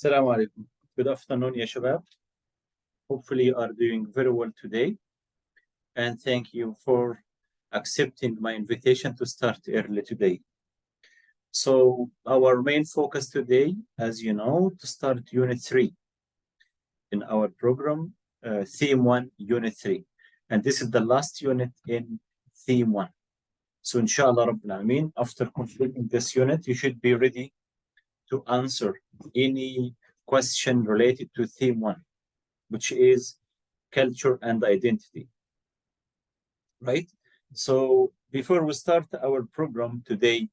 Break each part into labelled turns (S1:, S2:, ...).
S1: Assalamu alaikum. Good afternoon, ya shabab. Hopefully you are doing very well today. And thank you for accepting my invitation to start early today. So our main focus today, as you know, to start Unit 3 in our program, Theme 1, Unit 3. And this is the last unit in Theme 1. So inshallah Rabbil Alameen, after completing this unit, you should be ready to answer any question related to Theme 1, which is culture and identity, right? So before we start our program today,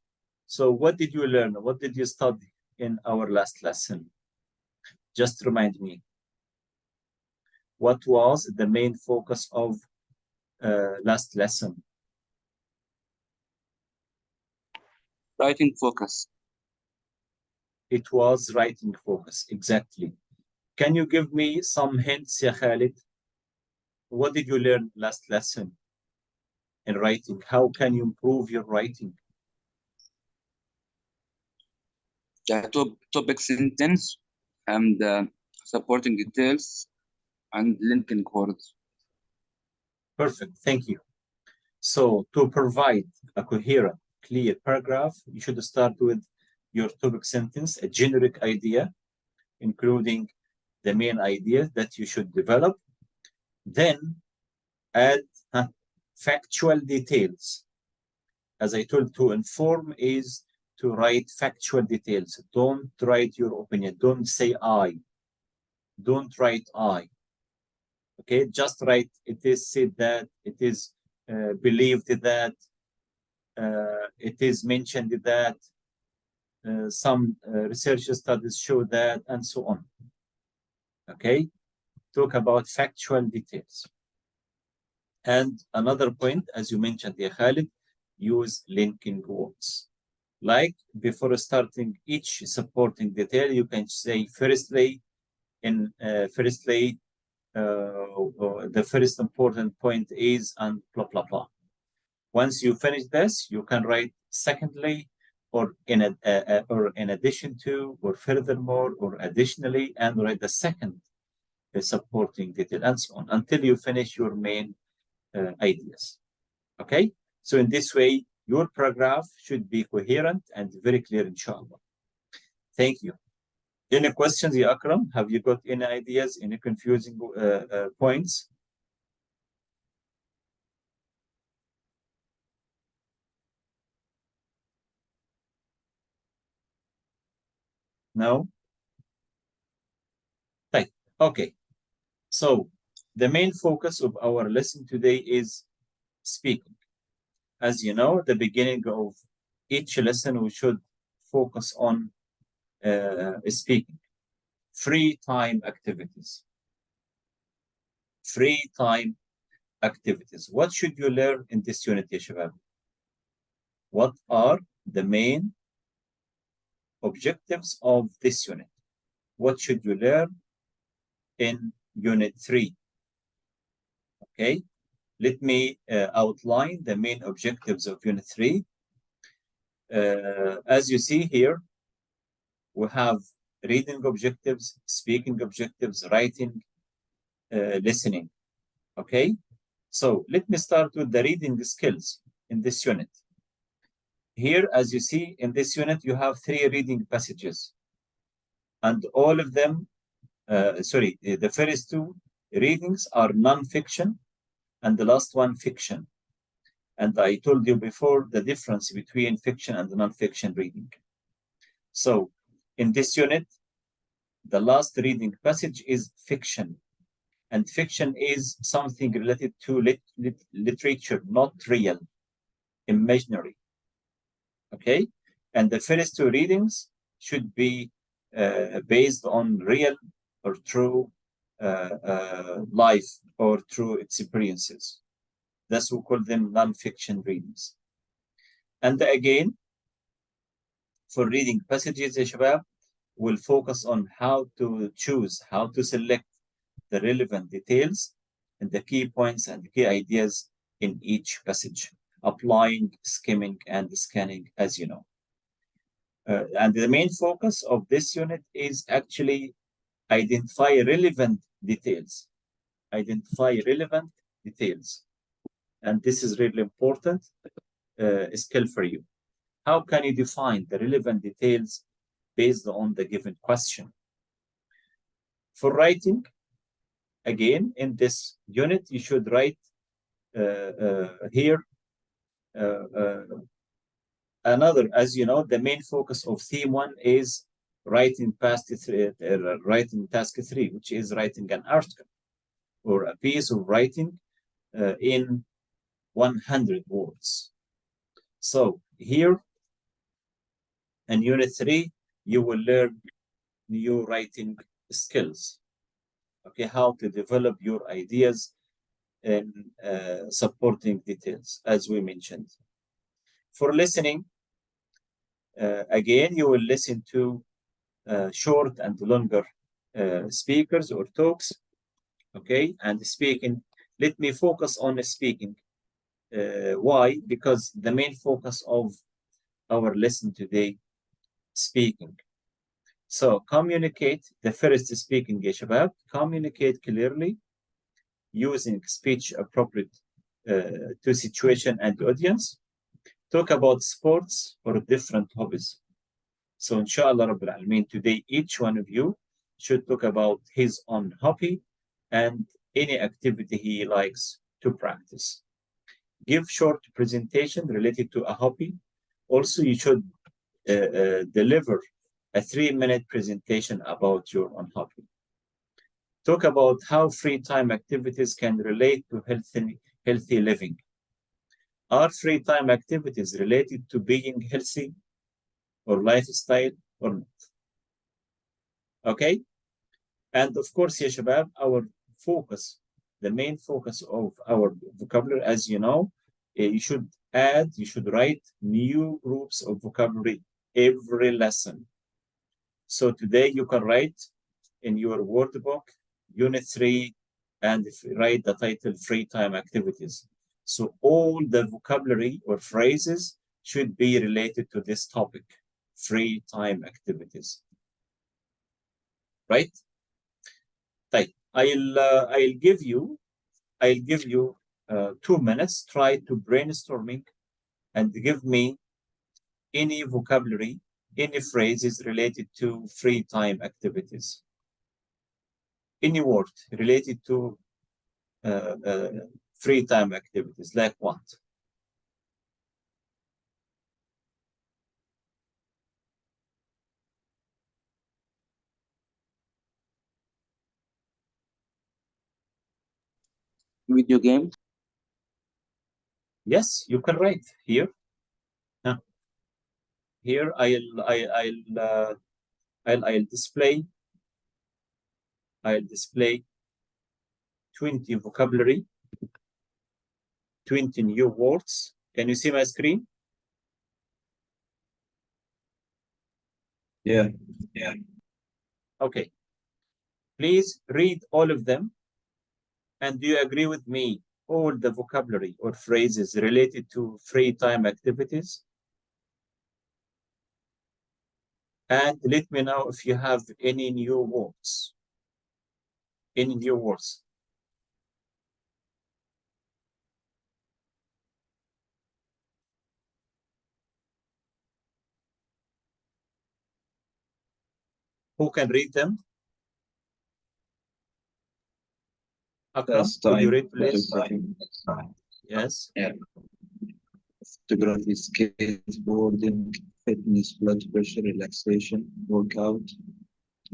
S1: so what did you learn? What did you study in our last lesson? Just remind me. What was the main focus of last lesson?
S2: Writing focus.
S1: It was writing focus, exactly. Can you give me some hints, Ya Khalid? What did you learn last lesson in writing? How can you improve your writing?
S2: The topic sentence and supporting details and linking words.
S1: Perfect, thank you. So to provide a coherent, clear paragraph, you should start with your topic sentence, a generic idea, including the main ideas that you should develop. Then add factual details. As I told, to inform is to write factual details. Don't write your opinion. Don't say I. Don't write I. Okay, just write it is said that, it is believed that, it is mentioned that, some research studies show that, and so on. Okay, talk about factual details. And another point, as you mentioned, Ya Khalid, use linking words. Like before starting each supporting detail, you can say firstly, the first important point is, and blah, blah, blah. Once you finish this, you can write secondly, or in addition to, or furthermore, or additionally, and write the second supporting detail, and so on, until you finish your main ideas. Okay? So in this way, your paragraph should be coherent and very clear, inshallah. Thank you. Any questions, Ya Akram? Have you got any ideas, any confusing points? No? Right. Okay. So the main focus of our lesson today is speaking. As you know, the beginning of each lesson, we should focus on speaking. Free time activities. Free time activities. What should you learn in this unit, Ya Shabab? What are the main objectives of this unit? What should you learn in Unit 3? Okay, let me outline the main objectives of Unit 3. As you see here, we have reading objectives, speaking objectives, writing, listening. Okay, so let me start with the reading skills in this unit. Here, as you see in this unit, you have 3 reading passages, and all of them, the first 2 readings are non-fiction, and the last one fiction. And I told you before the difference between fiction and non-fiction reading. So in this unit, the last reading passage is fiction. And fiction is something related to literature, not real, imaginary. Okay? And the first 2 readings should be based on real or true life or true experiences. Thus we call them non-fiction readings. And again, for reading passages, Ya Shabab, we'll focus on how to choose, how to select the relevant details and the key points and key ideas in each passage, applying, skimming, and scanning, as you know. And the main focus of this unit is actually identify relevant details. Identify relevant details. And this is really important skill for you. How can you define the relevant details based on the given question? For writing, again, in this unit, you should write here another, as you know, the main focus of theme 1 is writing writing task 3, which is writing an article or a piece of writing in 100 words. So here in unit 3, you will learn new writing skills. Okay, how to develop your ideas in supporting details, as we mentioned. For listening, again, you will listen to short and longer speakers or talks. Okay, and speaking, let me focus on speaking. Why? Because the main focus of our lesson today, speaking. So communicate, the first speaking, ya shabab, communicate clearly using speech appropriate to situation and audience. Talk about sports or different hobbies. So inshallah Rabbil Alameen, today each one of you should talk about his own hobby and any activity he likes to practice. Give short presentation related to a hobby. Also, you should deliver a 3-minute presentation about your own hobby. Talk about how free time activities can relate to healthy living. Are free time activities related to being healthy or lifestyle or not? Okay? And of course, ya shabab, our focus, the main focus of our vocabulary, as you know, you should write new groups of vocabulary every lesson. So today you can write in your word book, unit 3, and write the title free time activities. So all the vocabulary or phrases should be related to this topic, free time activities. Right? I'll give you 2 minutes. Try to brainstorming and give me any vocabulary, any phrases related to free time activities. Any word related to free time activities, like what?
S2: Video games.
S1: Yes, you can write here. Here I'll display 20 vocabulary, 20 new words. Can you see my screen?
S2: Yeah.
S1: Okay. Please read all of them. And do you agree with me? All the vocabulary or phrases related to free time activities? And let me know if you have any new words. Any new words? Who can read them? Akram, could you read, please? Yes.
S2: Yeah. Photography, skateboarding, fitness, blood pressure, relaxation, workout,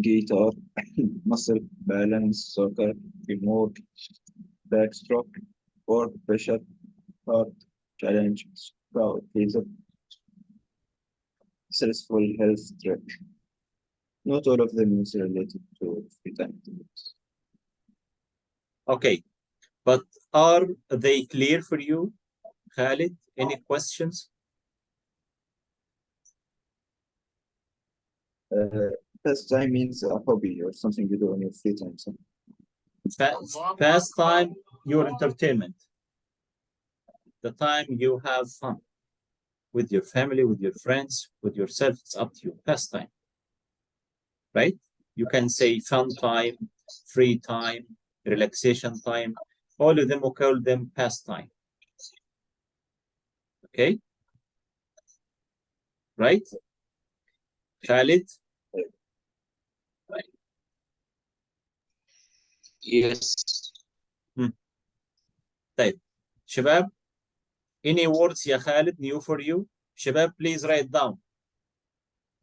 S2: guitar, muscle, balance, soccer, teamwork, backstroke, work pressure, heart, challenge, scout, laser, stressful health trip. Not all of them is related to free time activities.
S1: Okay. But are they clear for you, Khalid? Any questions?
S2: Pastime means a hobby or something you do in your free time. So
S1: Pastime, your entertainment. The time you have fun. with your family, with your friends, with yourself. It's up to you. Pastime, right? You can say fun time, free time, relaxation time. All of them will call them pastime. Okay? Right? Khalid?
S2: Yes.
S1: طيب شباب, any words يا خالد new for you? شباب, please write down.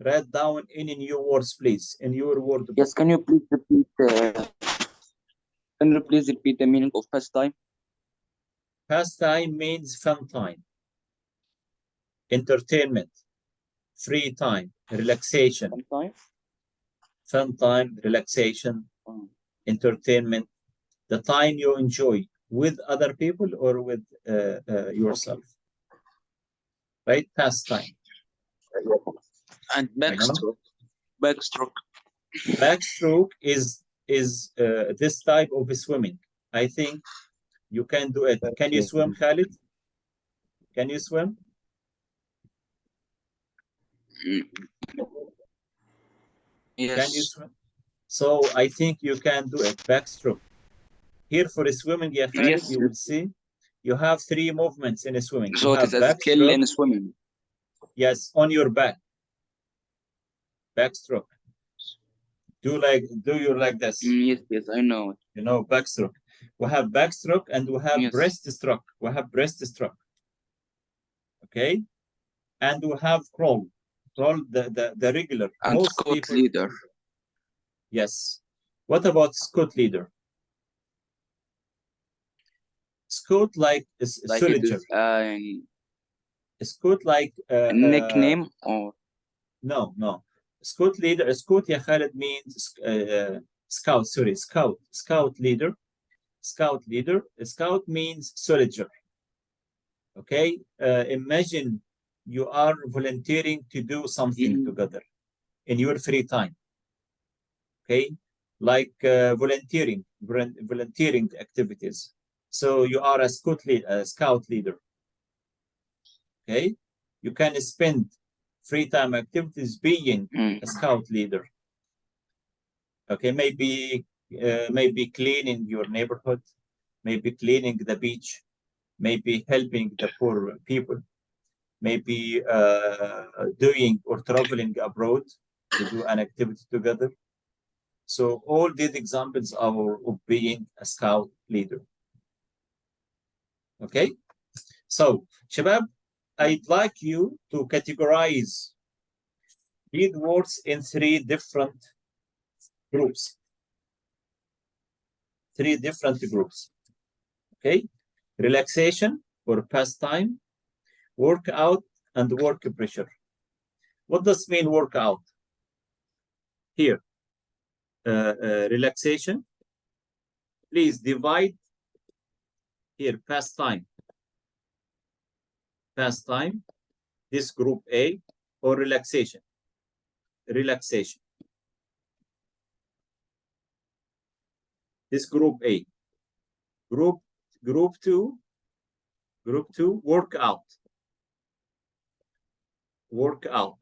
S1: Write down any new words, please, in your word book.
S3: Yes, can you please repeat the meaning of pastime?
S1: Pastime means fun time, entertainment, free time, relaxation. Fun time, relaxation, entertainment. The time you enjoy with other people or with yourself. Right? Pastime.
S3: And backstroke. Backstroke.
S1: Backstroke is this type of swimming. I think you can do it. Can you swim, Khalid? Can you swim?
S3: Yes.
S1: Can you swim? So I think you can do it. Backstroke. Here for swimming, yeah, Khalid,
S3: Yes.
S1: you will see you have 3 movements in swimming.
S3: So
S1: You
S3: it
S1: have
S3: is a skill
S1: backstroke.
S3: in swimming.
S1: Yes, on your back. Backstroke. Do you like this?
S3: Yes, I know.
S1: You know, backstroke. We have backstroke and we have breaststroke. We have breaststroke. Okay? And we have crawl. Crawl, the regular.
S3: And
S1: Most
S3: scout
S1: people.
S3: leader.
S1: Yes. What about scout leader? Scout like soldier. Scout like
S3: a nickname or
S1: no. Scout leader. Scout ya Khalid means scout. Sorry, scout. Scout leader. Scout leader. Scout means soldier. Okay. Imagine you are volunteering to do something together in your free time. Okay, like volunteering activities. So you are a scout leader. Okay, you can spend free time activities being a scout leader. Okay, maybe cleaning your neighborhood, maybe cleaning the beach, maybe helping the poor people, maybe doing or traveling abroad to do an activity together. So all these examples are of being a scout leader. Okay, so Shabab, I'd like you to categorize these words in 3 different groups. 3 different groups. Okay, relaxation or pastime, workout, and work pressure. What does mean workout? Here, relaxation. Please divide here pastime. Pastime, this group A, or relaxation. Relaxation. This group A. Group 2. Group 2, workout. Workout.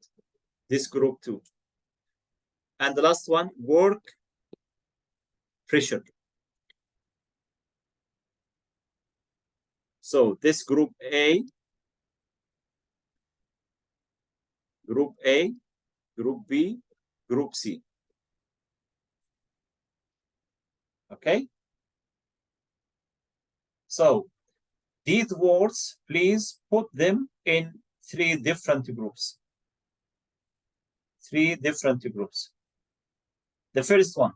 S1: This group 2. And the last one, work pressure. So this group A, group A, group B, group C. Okay? So these words, please put them in 3 different groups. 3 different groups. The first one,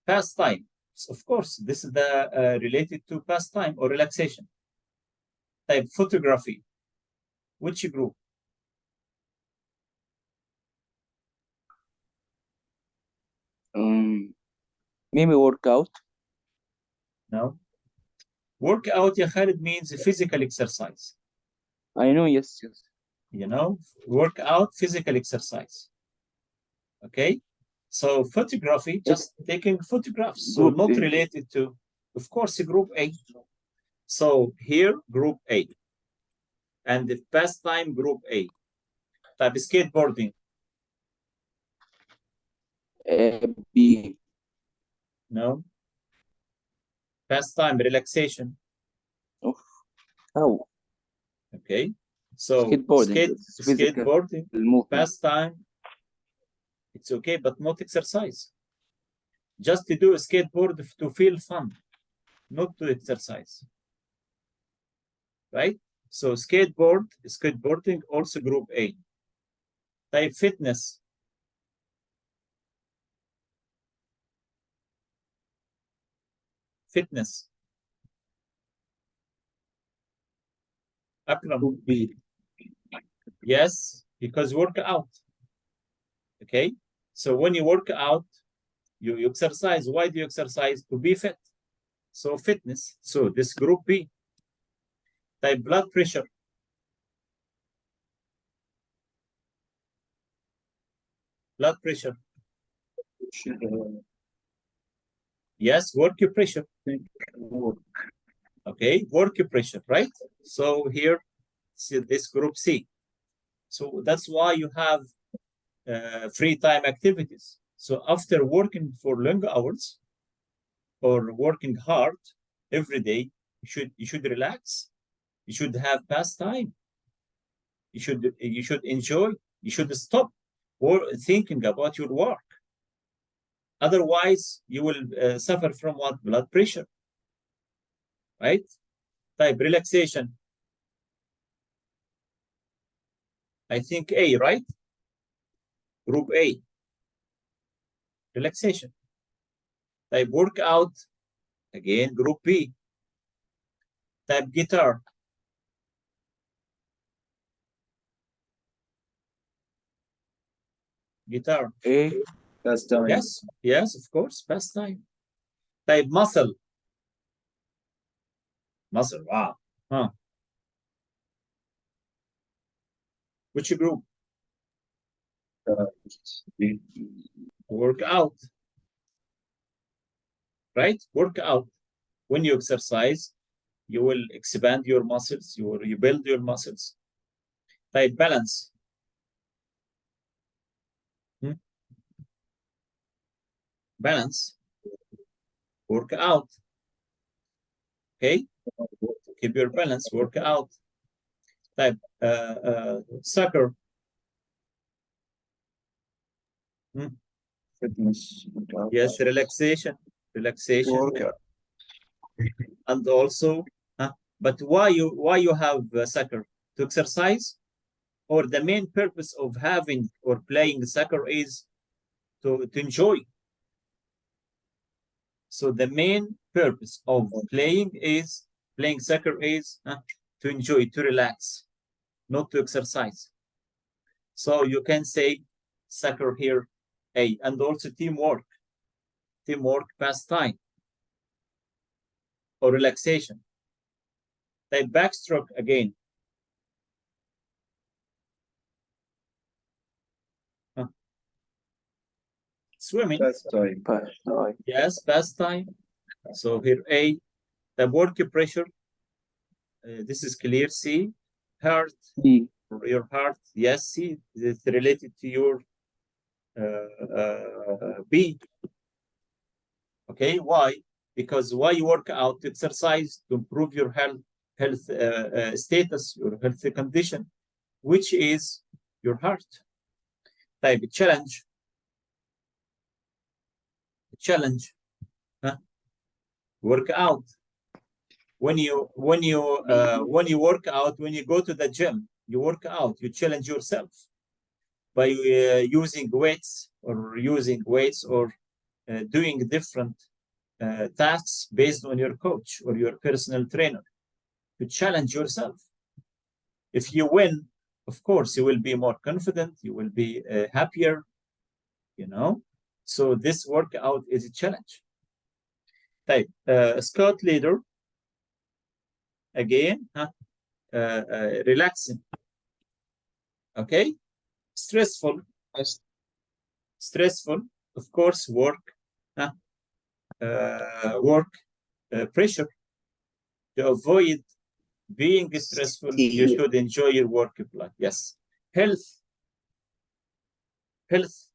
S1: pastime. Of course, this is the related to pastime or relaxation. Type photography. Which group?
S3: maybe workout.
S1: No. Workout, ya Khalid, means physical exercise.
S3: I know, yes.
S1: You know, workout, physical exercise. Okay. So photography, just taking photographs. So not related to, of course, group A. So here, group A. and the pastime group A. طيب skateboarding.
S3: B.
S1: No. Pastime, relaxation.
S3: How?
S1: Okay. So
S3: Skateboarding. It's physical
S1: skateboarding,
S3: movement.
S1: pastime, it's okay, but not exercise. Just to do a skateboard to feel fun, not to exercise. Right? So skateboarding also group A. Type fitness. Fitness. Akram.
S2: B.
S1: Yes, because work out. Okay. So when you work out, you exercise. Why do you exercise? To be fit. So fitness. So this group B. Type blood pressure. Blood pressure. Yes, work pressure. Okay, work pressure, right? So here, see this group C. So that's why you have free time activities. So after working for long hours or working hard every day, you should relax. You should have pastime. You should enjoy. You should stop thinking about your work. Otherwise, you will suffer from what? Blood pressure. Right? Type relaxation. I think A, right? Group A. Relaxation. Type workout. Again, group B. Type guitar. Guitar.
S3: A.
S2: Pastime.
S1: Yes, yes, of course, pastime. Type muscle. Muscle, wow. Huh. Which group?
S2: B.
S1: Workout. Right? Workout. When you exercise, you will expand your muscles, you build your muscles. Type balance. Balance. Work out. Okay? Keep your balance, work out. Type soccer.
S2: Fitness.
S1: Yes, relaxation. Relaxation.
S2: Workout.
S1: And also, but why you have soccer? To exercise? Or the main purpose of having or playing soccer is to enjoy? So the main purpose of playing soccer is to enjoy, to relax, not to exercise. So you can say soccer here, A, and also teamwork, pastime, or relaxation. Type backstroke again. Swimming.
S2: Pastime.
S3: Pastime.
S1: Yes, pastime. So here A, the work pressure. This is clear. C, heart.
S3: B.
S1: Your heart. Yes, C. It's related to your B. Okay, why? Because why you work out? To exercise, to improve your health status, your health condition, which is your heart. Type challenge. Challenge. Work out. When you work out, when you go to the gym, you work out. You challenge yourself by using weights or doing different tasks based on your coach or your personal trainer. To challenge yourself. If you win, of course, you will be more confident. You will be happier. So this workout is a challenge. Type scout leader. Again, relaxing. Okay, stressful. Of course, work pressure. To avoid Being stressful, you
S2: C.
S1: should enjoy your work life. Yes. Health. Health.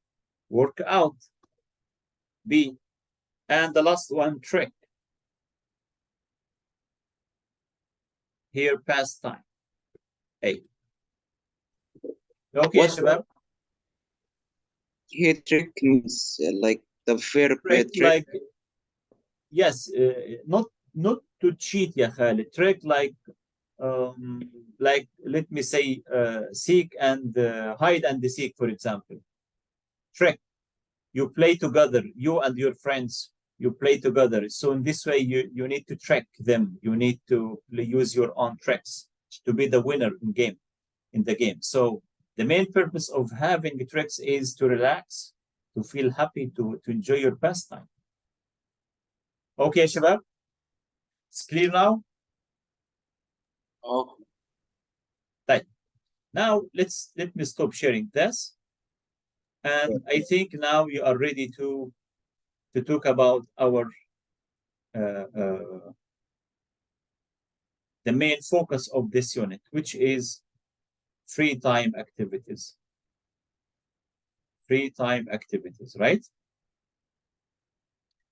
S1: Work out. B. And the last one, trick. Here, pastime. A. Okay,
S3: What
S1: Shabab?
S2: Here trick means like the verb
S1: Trick,
S2: trick.
S1: like, yes, not to cheat, ya Khalid. Trick like let me say seek and hide and seek, for example. Trick. You play together, you and your friends, you play together. So in this way, you need to trick them. You need to use your own tricks to be the winner in the game. So the main purpose of having tricks is to relax, to feel happy, to enjoy your pastime. Okay, Shabab? It's clear now?
S3: Oh,
S1: Right. Now let me stop sharing this. And I think now we are ready to talk about our the main focus of this unit, which is free time activities. Free time activities, right?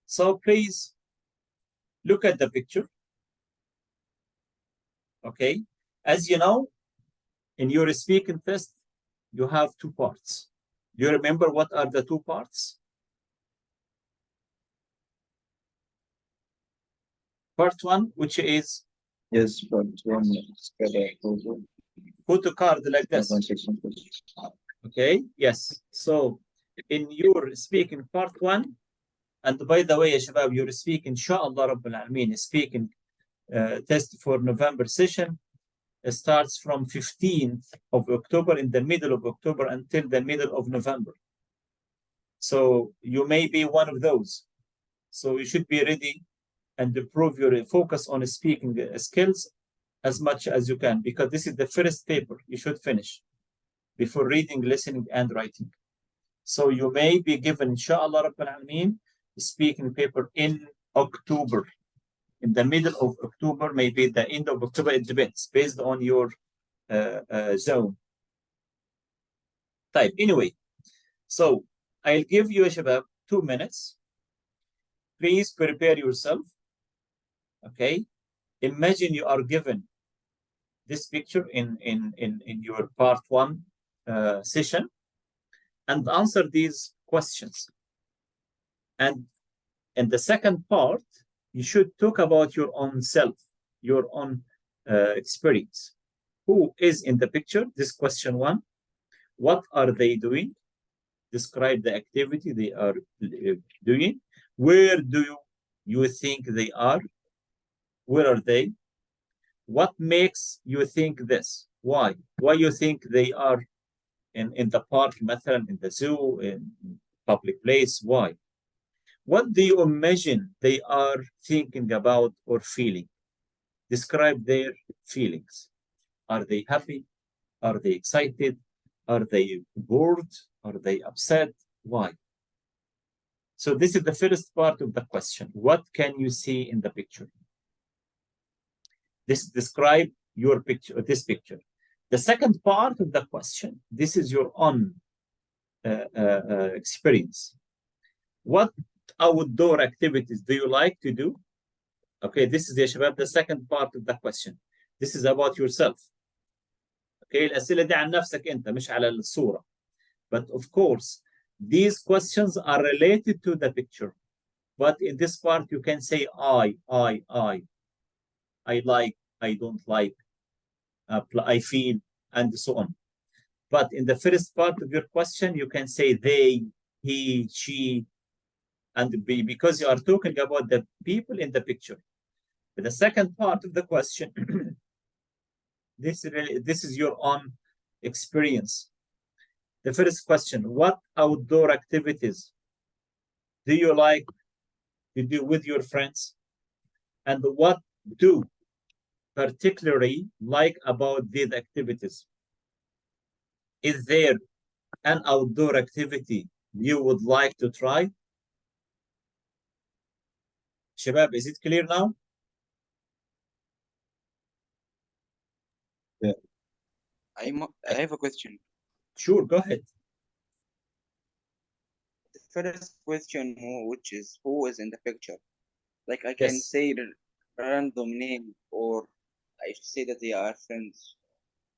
S1: So please look at the picture. Okay. As you know, in your speaking test, you have two parts. Do you remember what are the two parts? Part one, which is
S2: Yes, but one
S1: photocard like this. Okay, yes. So in your speaking part one, and by the way, ya Shabab, your speaking, inshallah Rabbil Alameen, speaking test for November session starts from 15th of October, in the middle of October until the middle of November. So you may be one of those. So you should be ready and improve your focus on speaking skills as much as you can, because this is the first paper you should finish before reading, listening, and writing. So you may be given, inshallah Rabbil Alameen, speaking paper in October, in the middle of October, maybe the end of October. It depends based on your zone type. Anyway, so I'll give you, Shabab, 2 minutes. Please prepare yourself. Okay. Imagine you are given this picture in your part one session, and answer these questions. And in the second part, you should talk about your own self, your own experience. Who is in the picture? This question one. What are they doing? Describe the activity they are doing. Where do you think they are? Where are they? What makes you think this? Why? Why you think they are in the park, in the zoo, in public place? Why? What do you imagine they are thinking about or feeling? Describe their feelings. Are they happy? Are they excited? Are they bored? Are they upset? Why? So this is the first part of the question. What can you see in the picture? This describe your picture, this picture. The second part of the question, this is your own experience. What outdoor activities do you like to do? Okay, this is the second part of the question. This is about yourself. Okay, الأسئلة دي عن نفسك أنت مش على الصورة. But of course, these questions are related to the picture. But in this part, you can say I like, I don't like, I feel, and so on. But in the first part of your question, you can say they, he, she, and because you are talking about the people in the picture. But the second part of the question, this is your own experience. The first question, what outdoor activities do you like to do with your friends? And what do particularly like about these activities? Is there an outdoor activity you would like to try? Shabab, is it clear now?
S3: I have a question.
S1: Sure, go ahead.
S3: The first question, which is who is in the picture? Like I can
S1: Yes,
S3: say the random name, or I should say that they are friends.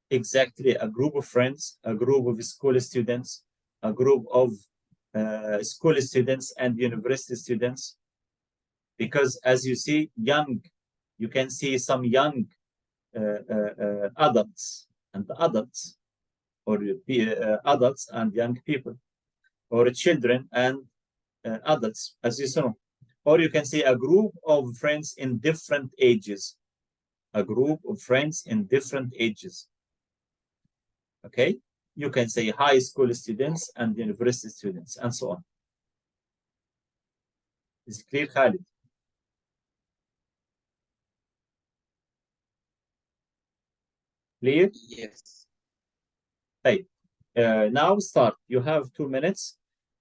S1: exactly. A group of friends, a group of school students, a group of school students and university students. Because as you see, you can see some young adults and adults, or adults and young people, or children and adults, as you saw. Or you can see a group of friends in different ages, a group of friends in different ages. Okay, you can say high school students and university students, and so on. Is it clear, Khalid? Clear?
S3: Yes.
S1: Hey, now start. You have 2 minutes.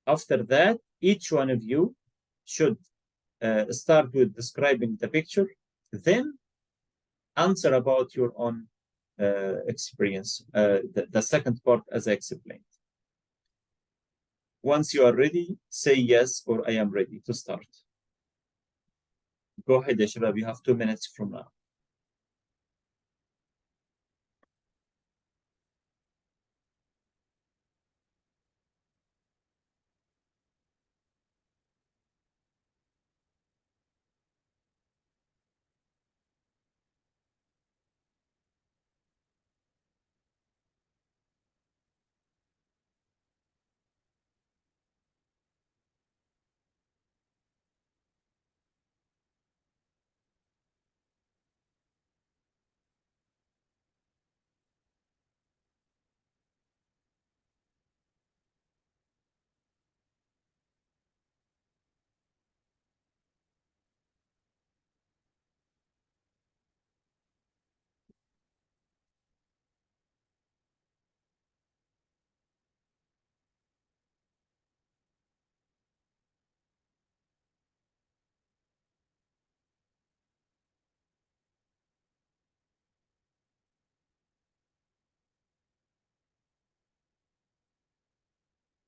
S1: After that, each one of you should start with describing the picture, then answer about your own experience, the second part as I explained. Once you are ready, say yes or I am ready to start. Go ahead, Ashraf, you have 2 minutes from now.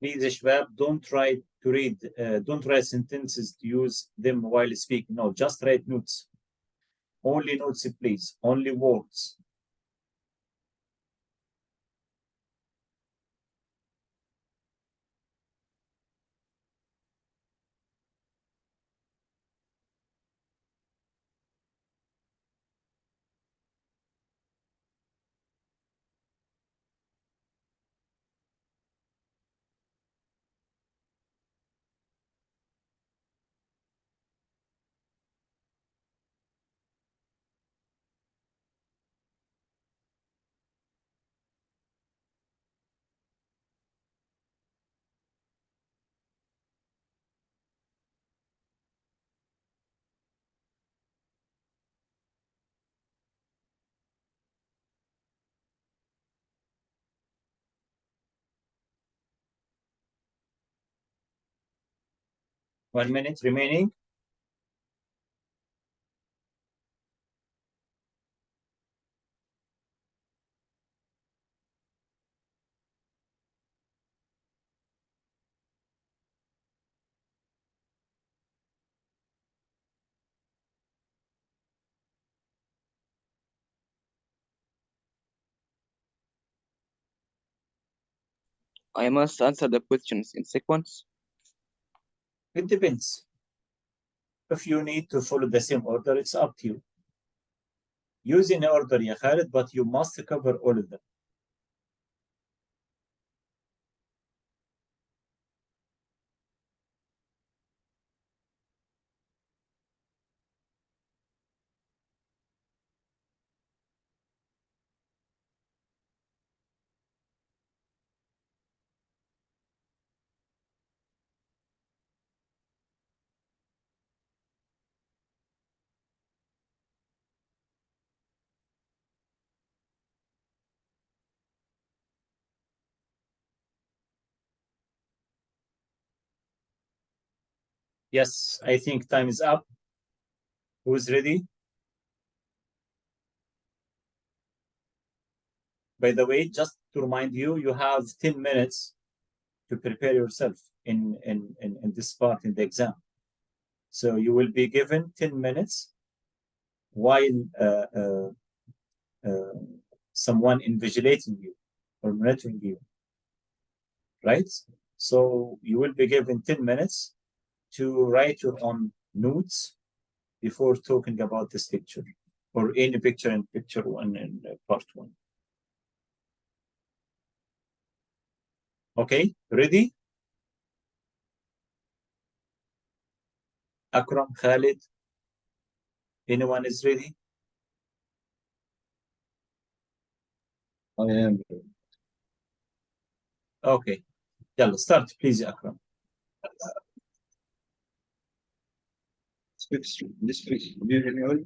S1: Please, Shwab, don't write sentences to use them while speaking. No, just write notes. Only notes, please. Only words. One minute remaining.
S3: I must answer the questions in sequence.
S1: It depends. If you need to follow the same order, it's up to you. Use in order, ya Khalid, but you must cover all of them. Yes, I think time is up. Who's ready? By the way, just to remind you, you have 10 minutes to prepare yourself in this part in the exam. So you will be given 10 minutes while someone invigilating you or monitoring you, right? So you will be given 10 minutes to write your own notes before talking about this picture or any picture in picture one and part one. Okay, ready? Akram, Khalid, anyone is ready?
S2: I am.
S1: Okay, yalla, start please, Akram.
S2: Speak, do you hear me well?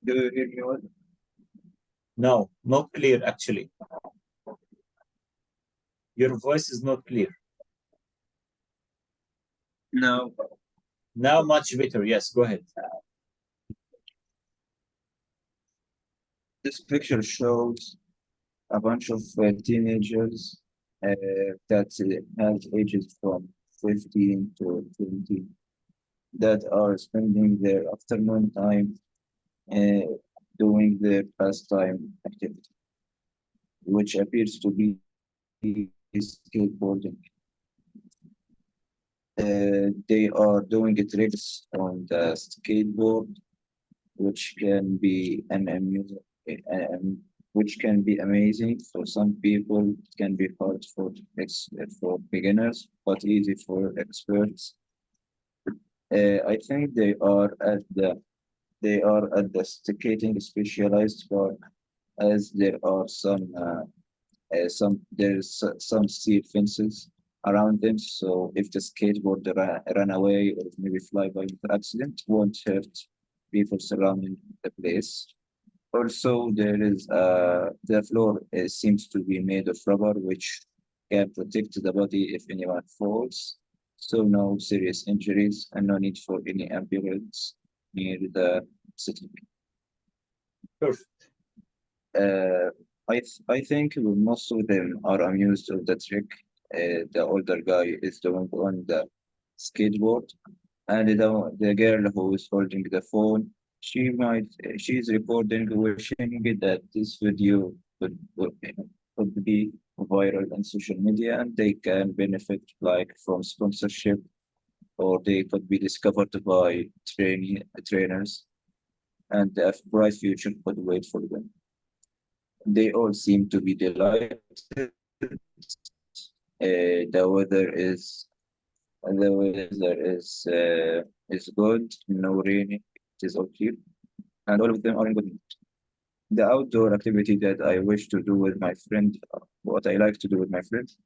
S2: Do you hear me well?
S1: No, not clear actually. Your voice is not clear.
S2: No.
S1: Now much better. Yes, go ahead.
S2: This picture shows a bunch of teenagers that have ages from 15 to 20 that are spending their afternoon time uh, doing their pastime activity, which appears to be skateboarding. They are doing tricks on the skateboard, which can be which can be amazing for some people. It can be hard for beginners, but easy for experts. I think they are at the skating specialized park, as there are some steel fences around them. So if the skateboard run away or maybe fly by accident, won't hurt people surrounding the place. Also, the floor seems to be made of rubber, which can protect the body if anyone falls. So no serious injuries and no need for any ambulance near the city.
S1: Perfect.
S2: I think most of them are amused of the trick the older guy is doing on the skateboard, and the girl who is holding the phone, she's recording, wishing that this video could be viral on social media, and they can benefit like from sponsorship, or they could be discovered by trainers, and a bright future could wait for them. They all seem to be delighted. The weather is good, no raining, it is all clear, and all of them are in good mood. The outdoor activity that I wish to do with my friend, what I like to do with my friends,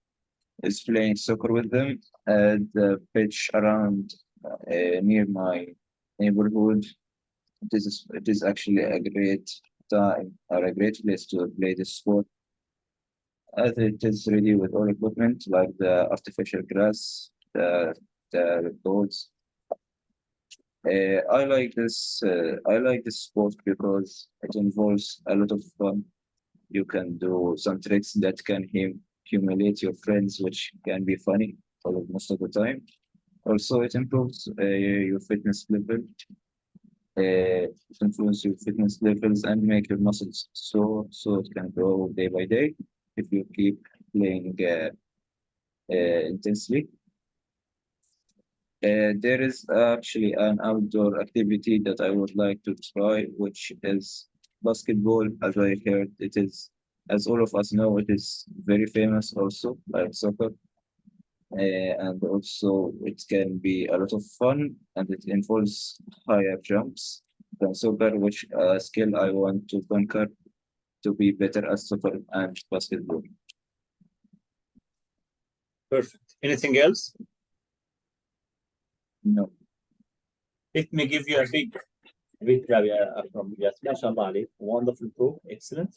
S2: is playing soccer with them at the pitch around near my neighborhood. It is actually a great time or a great place to play this sport, as it is ready with all equipment like the artificial grass, the boards. I like this sport because it involves a lot of fun. You can do some tricks that can humiliate your friends, which can be funny most of the time. Also, it improves your fitness level. It improves your fitness levels and make your muscles so it can grow day by day if you keep playing intensely. There is actually an outdoor activity that I would like to try, which is basketball. As I heard, as all of us know, it is very famous also, like soccer. And also, it can be a lot of fun, and it involves higher jumps than soccer, which skill I want to conquer to be better at soccer and basketball.
S1: Perfect. Anything else?
S2: No.
S1: Let me give you a big job, Akram. Yes, mashallah alayk. Wonderful talk. Excellent.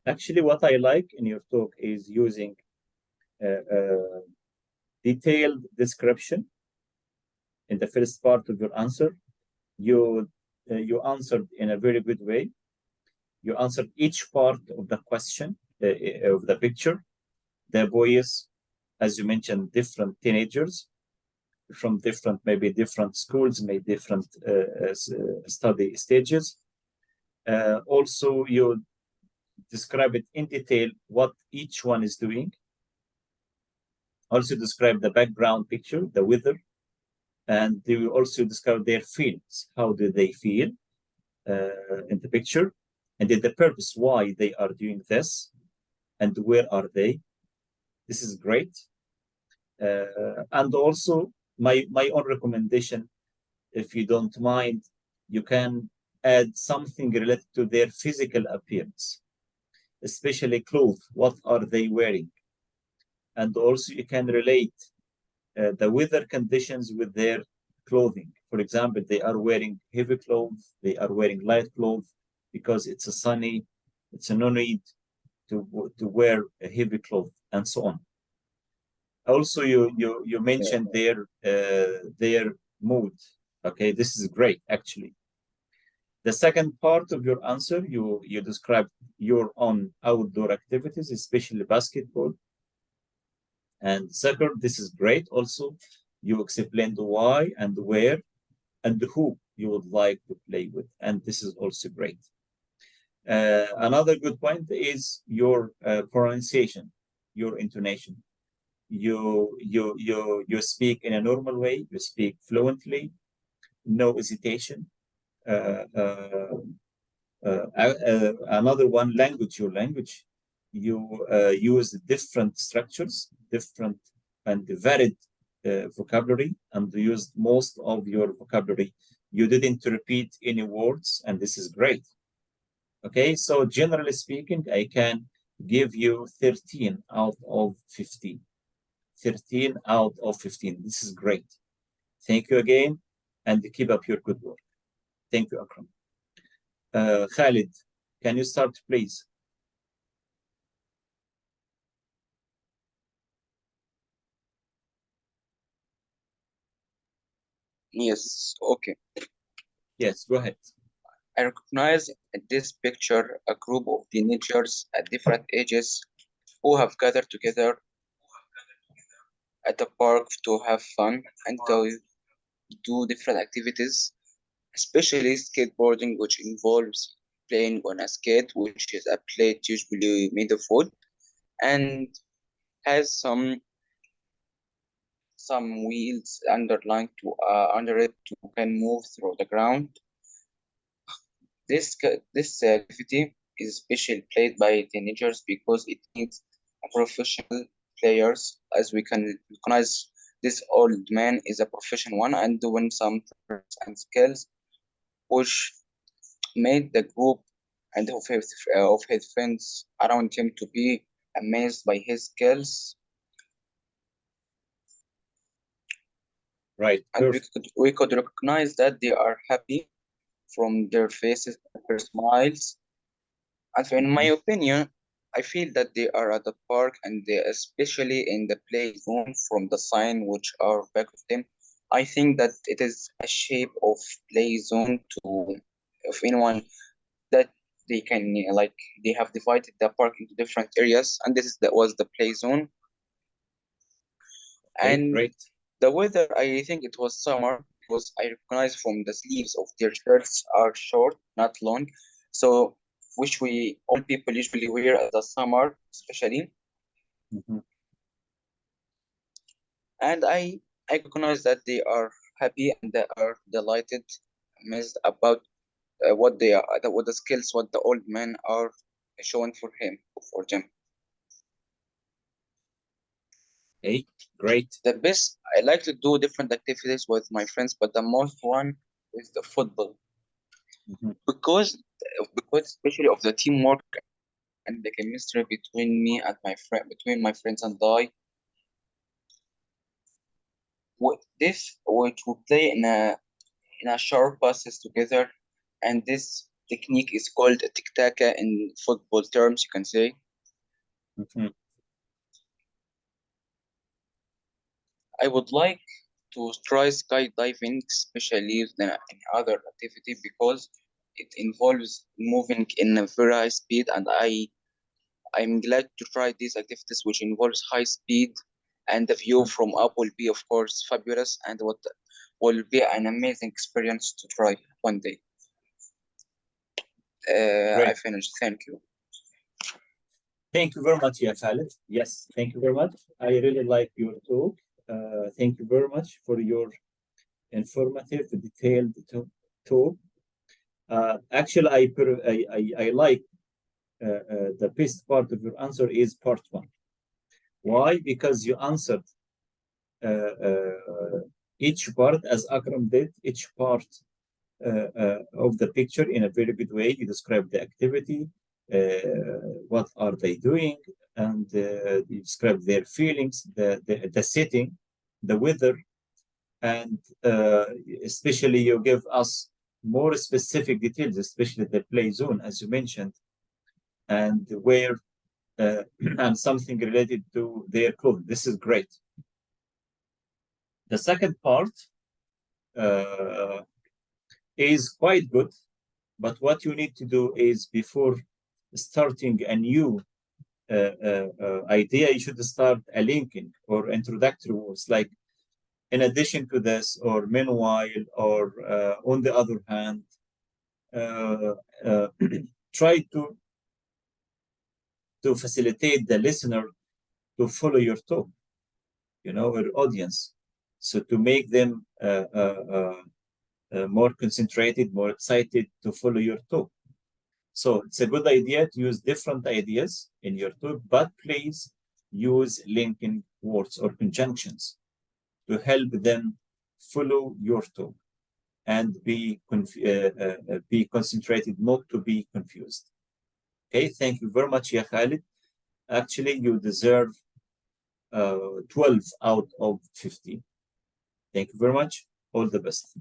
S1: Actually, what I like in your talk is using detailed description in the first part of your answer. You you answered in a very good way. You answered each part of the question, of the picture. The boys, as you mentioned, different teenagers from maybe different schools, maybe different study stages. Also, you describe it in detail what each one is doing. Also describe the background picture, the weather, and they will also describe their feelings. How do they feel in the picture? And then the purpose, why they are doing this, and where are they? This is great. And also, my own recommendation, if you don't mind, you can add something related to their physical appearance, especially clothes. What are they wearing? And also, you can relate the weather conditions with their clothing. For example, they are wearing heavy clothes, they are wearing light clothes because it's a sunny, it's a no need to wear a heavy cloth, and so on. Also, you mentioned their mood. Okay, this is great actually. The second part of your answer, you described your own outdoor activities, especially basketball and soccer. This is great. Also, you explained why and where and who you would like to play with, and this is also great. Another good point is your pronunciation, your intonation. You speak in a normal way. You speak fluently, no hesitation. Another one, language, your language. You use different structures, different and varied vocabulary, and you used most of your vocabulary. You didn't repeat any words, and this is great. Okay, so generally speaking, I can give you 13 out of 15. 13 out of 15. This is great. Thank you again, and keep up your good work. Thank you, Akram. Khalid, can you start, please?
S3: Yes, okay.
S1: Yes, go ahead.
S3: I recognize in this picture a group of teenagers at different ages who have gathered together at a park to have fun and to do different activities, especially skateboarding, which involves playing on a skate, which is a plate usually made of wood, and has some wheels underlined to under it to can move through the ground. This activity is especially played by teenagers because it needs professional players, as we can recognize this old man is a professional one and doing some tricks and skills, which made the group and of his friends around him to be amazed by his skills.
S1: Right,
S3: And
S1: perfect.
S3: we could recognize that they are happy from their faces, their smiles. And in my opinion, I feel that they are at the park and they especially in the play zone from the sign which are back of them. I think that it is a shape of play zone to if anyone that they can like they have divided the park into different areas and this is that was the play zone.
S1: Okay,
S3: And
S1: great.
S3: the weather, I think it was summer because I recognize from the sleeves of their shirts are short, not long. So, which we all people usually wear at the summer, especially.
S1: Mhm.
S3: And I recognize that they are happy and they are delighted, amazed about what they are, what the skills, what the old men are showing for them.
S1: Okay, great.
S3: The best, I like to do different activities with my friends, but the most one is the football.
S1: Mhm.
S3: Because especially of the teamwork and the chemistry between me and my friend between my friends and I this which we play in a short passes together and this technique is called tic-tac in football terms you can say.
S1: Mhm.
S3: I would like to try skydiving, especially used in other activity because it involves moving in a very high speed, and I'm glad to try these activities which involves high speed, and the view from up will be of course fabulous, and what will be an amazing experience to try one day. I
S1: Great.
S3: finished. Thank you.
S1: Thank you very much, yeah, Khalid. Yes, thank you very much. I really like your talk. Thank you very much for your informative, detailed talk. Actually, I like the best part of your answer is part one. Why? Because you answered each part as Akram did, each part of the picture in a very good way. You describe the activity, what are they doing, and you describe their feelings, the setting, the weather, and especially you give us more specific details, especially the play zone, as you mentioned, and where and something related to their clothing. This is great. The second part is quite good, but what you need to do is before starting a new idea, you should start a linking or introductory words like in addition to this, or meanwhile, or on the other hand, try to facilitate the listener to follow your talk, your audience. So to make them more concentrated, more excited to follow your talk. So it's a good idea to use different ideas in your talk, but please use linking words or conjunctions to help them follow your talk and be concentrated, not to be confused. Okay, thank you very much, Ya Khalid. Actually, you deserve 12 out of 15. Thank you very much. All the best.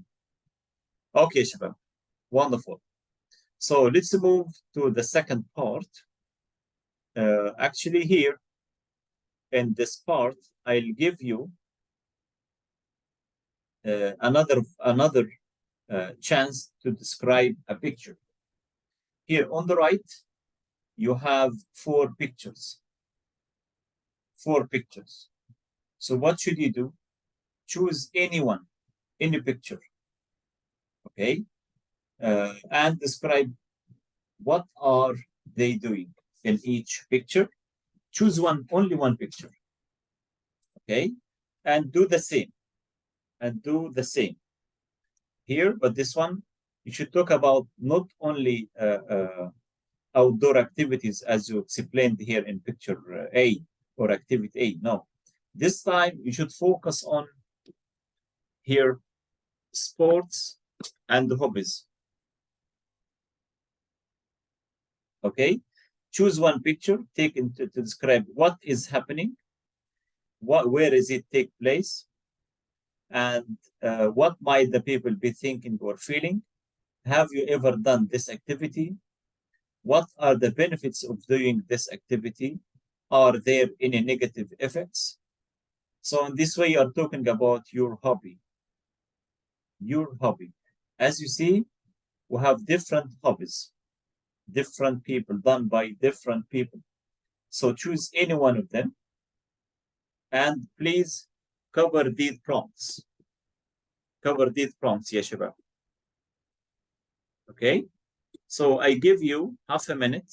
S1: Okay, Shabab. Wonderful. So let's move to the second part. Actually, here in this part, I'll give you another chance to describe a picture. Here on the right, you have four pictures. Four pictures. So what should you do? Choose anyone, any picture, okay? And describe what are they doing in each picture. Choose one, only one picture, okay? And do the same, and do the same here, but this one, you should talk about not only outdoor activities as you explained here in picture A or activity A. No, this time you should focus on here sports and hobbies. Okay, choose one picture, take into to describe what is happening, where is it take place, and what might the people be thinking or feeling. Have you ever done this activity? What are the benefits of doing this activity? Are there any negative effects? So in this way, you are talking about your hobby. Your hobby. As you see, we have different hobbies, different people, done by different people. So choose any one of them, and please cover these prompts. Cover these prompts, ya shabab. Okay? So I give you half a minute.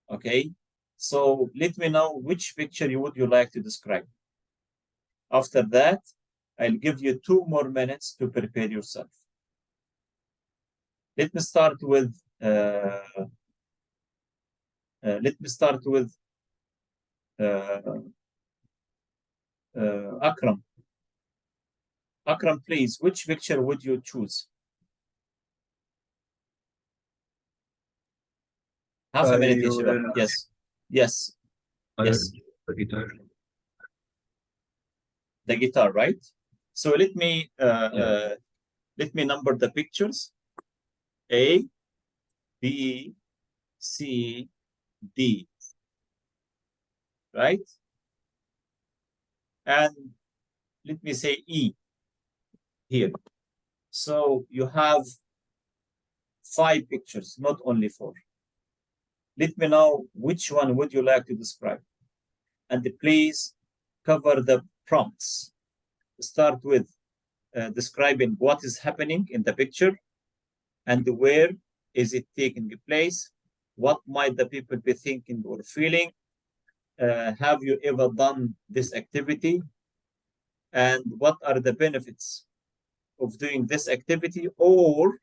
S1: Okay? So let me know which picture would you like to describe. After that, I'll give you 2 more minutes to prepare yourself. Let me start with Akram. Akram, please, which picture would you choose? Half a minute, yes. Yes. Yes.
S2: The guitar.
S1: The guitar, right? So let me number the pictures. A, B, C, D. Right? And let me say E here. So you have 5 pictures, not only 4. Let me know which one would you like to describe. And please cover the prompts. Start with describing what is happening in the picture and where is it taking place. What might the people be thinking or feeling? Have you ever done this activity? And what are the benefits of doing this activity? Or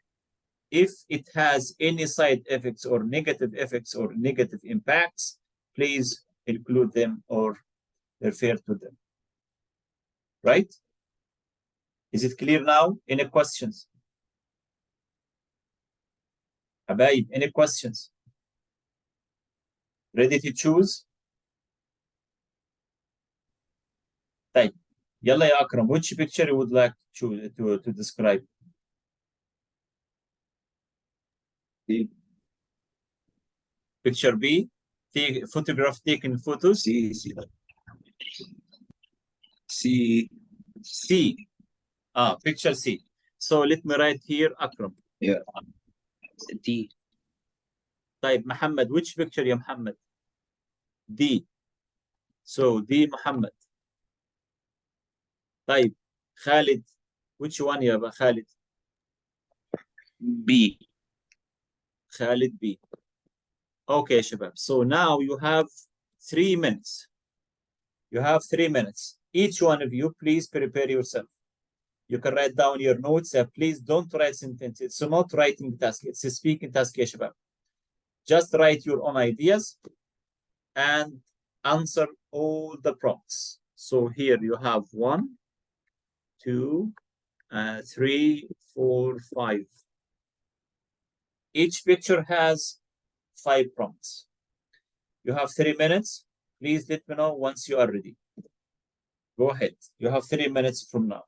S1: if it has any side effects or negative impacts, please include them or refer to them. Right? Is it clear now? Any questions? Habaib, any questions? Ready to choose? طيب يلا يا أكرم, which picture you would like to describe?
S2: B.
S1: Picture B, photograph taken photos.
S2: C. C. C.
S1: C. Picture C. So let me write here Akram.
S2: Yeah. D.
S1: طيب محمد, which picture يا محمد? D. So D محمد. طيب Khalid, which one يا Khalid?
S3: B.
S1: Khalid B. Okay شباب, so now you have 3 minutes. You have 3 minutes. Each one of you, please prepare yourself. You can write down your notes. Please don't write sentences. It's not writing task. It's a speaking task يا شباب. Just write your own ideas and answer all the prompts. So here you have 1, 2, 3, 4, 5. Each picture has 5 prompts. You have 3 minutes. Please let me know once you are ready. Go ahead. You have 3 minutes from now.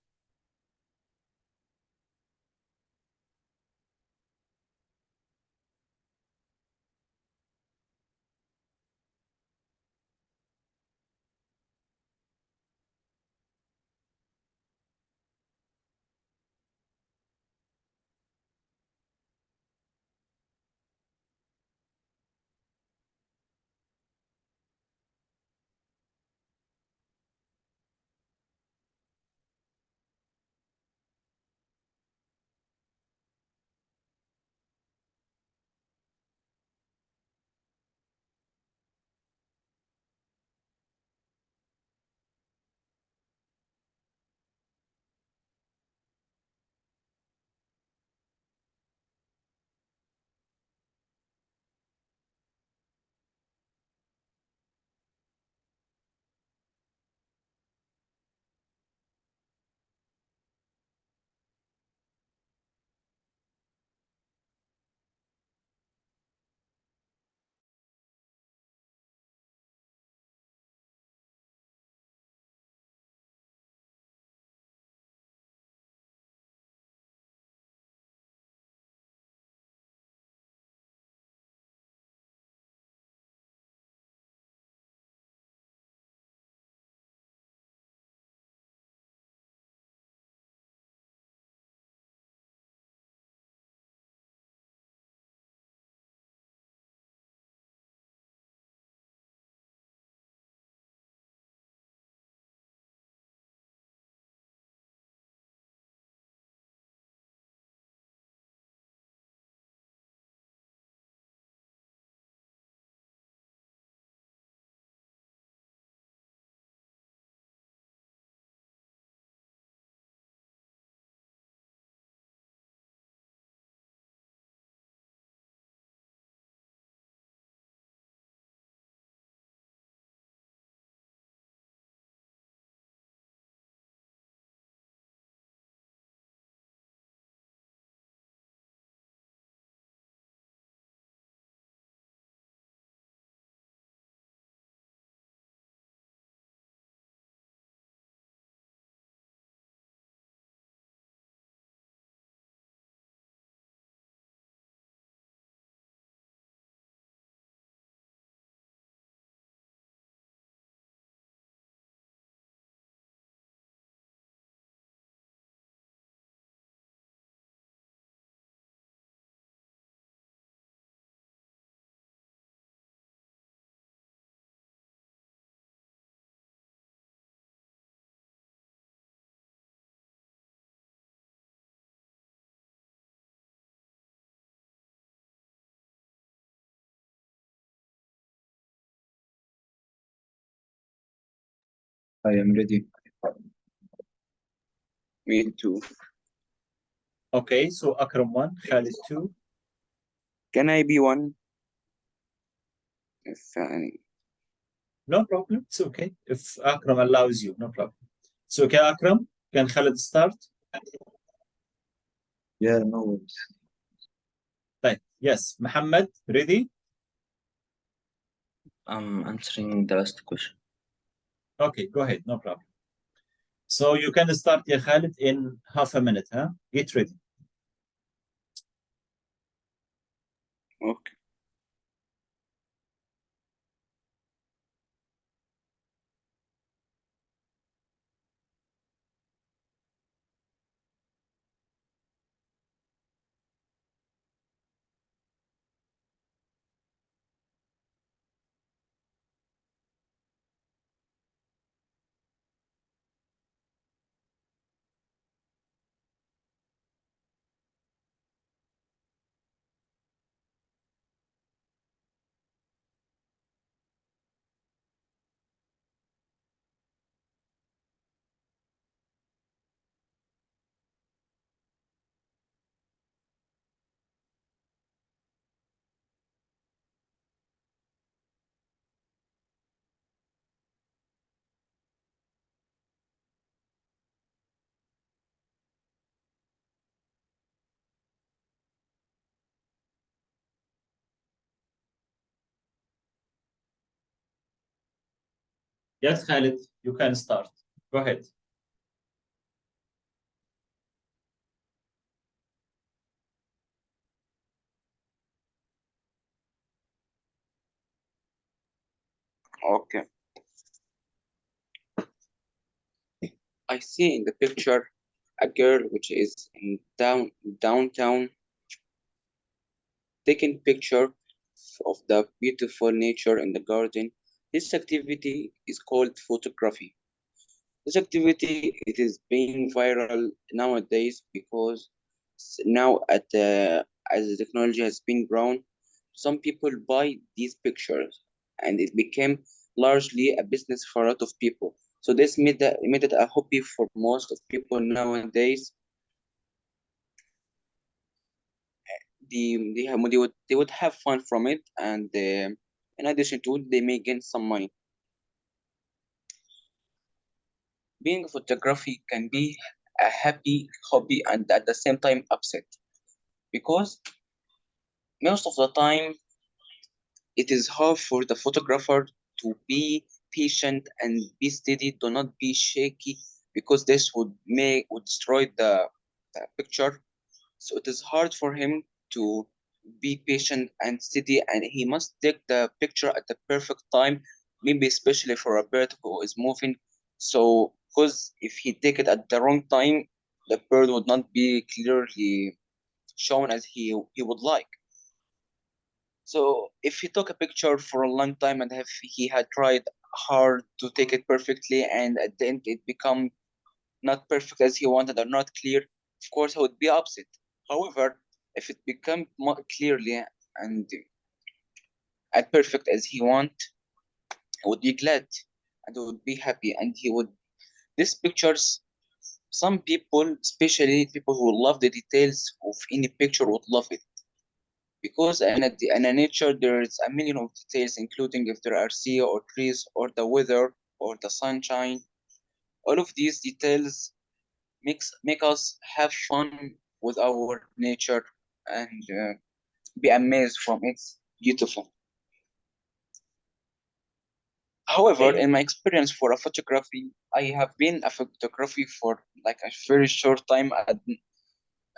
S2: I am ready.
S3: Me too.
S1: Okay, so Akram 1, Khalid 2.
S3: Can I be one? If
S1: No problem. It's okay. If Akram allows you, no problem. It's okay, Akram. Can Khalid start?
S2: Yeah, no worries.
S1: Right. Yes. Muhammad, ready?
S4: I'm answering the last question.
S1: Okay, go ahead. No problem. So you can start, ya Khalid, in half a minute, huh? Get ready.
S3: okay.
S1: Yes, Khalid, you can start. Go ahead.
S3: Okay. I see in the picture a girl which is in downtown taking picture of the beautiful nature in the garden. This activity is called photography. This activity it is being viral nowadays because now as the technology has been grown, some people buy these pictures and it became largely a business for a lot of people. So this made it a hobby for most of people nowadays. They would have fun from it, and in addition to it, they may gain some money. Being a photography can be a happy hobby and at the same time upset because most of the time it is hard for the photographer to be patient and be steady, do not be shaky because this would destroy the picture. So it is hard for him to be patient and steady, and he must take the picture at the perfect time, maybe especially for a bird who is moving. So, because if he take it at the wrong time, the bird would not be clearly shown as he would like. So, if he took a picture for a long time and if he had tried hard to take it perfectly, and at the end it become not perfect as he wanted or not clear, of course, I would be upset. However, if it become clearly and perfect as he want, I would be glad and I would be happy. And he would, these pictures, some people, especially people who love the details of any picture, would love it. Because in a nature, there is a million of details, including if there are sea or trees or the weather or the sunshine. All of these details make us have fun with our nature and be amazed from its beautiful. However,
S1: Okay.
S3: in my experience for a photography, I have been a photography for like a very short time.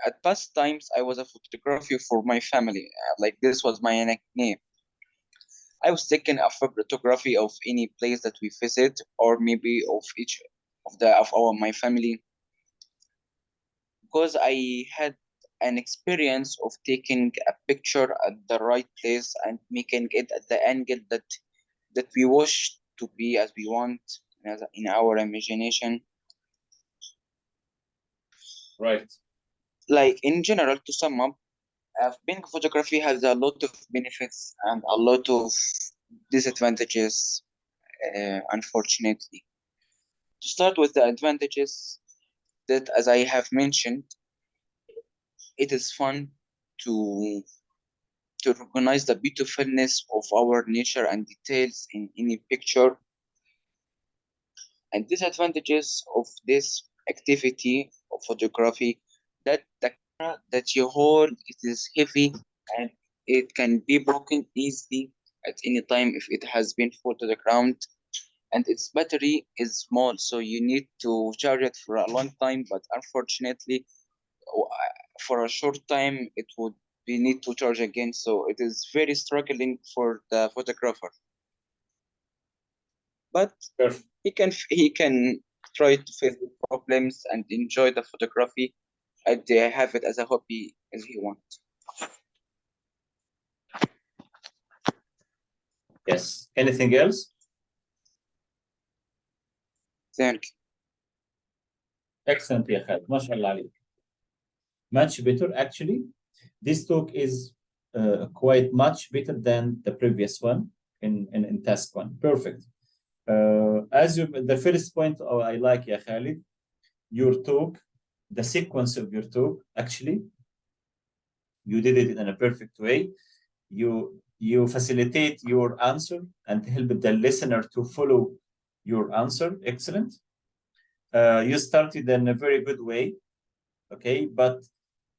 S3: At past times, I was a photography for my family. Like this was my nickname. I was taking a photography of any place that we visit, or maybe of each of our my family, because I had an experience of taking a picture at the right place and making it at the angle that we wish to be as we want in our imagination.
S1: Right.
S3: Like in general, to sum up, being photography has a lot of benefits and a lot of disadvantages, unfortunately. To start with the advantages, that as I have mentioned, it is fun to recognize the beautifulness of our nature and details in any picture. And disadvantages of this activity of photography, that the camera that you hold, it is heavy and it can be broken easily at any time if it has been fall to the ground, and its battery is small, so you need to charge it for a long time, but unfortunately for a short time it would be need to charge again, so it is very struggling for the photographer. But
S1: Perfect.
S3: he can try to face the problems and enjoy the photography and have it as a hobby as he wants.
S1: Yes. Anything else?
S3: Thank you.
S1: Excellent, يا خالد. ما شاء الله عليك. Much better, actually. This talk is quite much better than the previous one in task one. Perfect. As you, the first point I like, ya Khalid, your talk, the sequence of your talk, actually, you did it in a perfect way. You facilitate your answer and help the listener to follow your answer. Excellent. You started in a very good way. Okay, but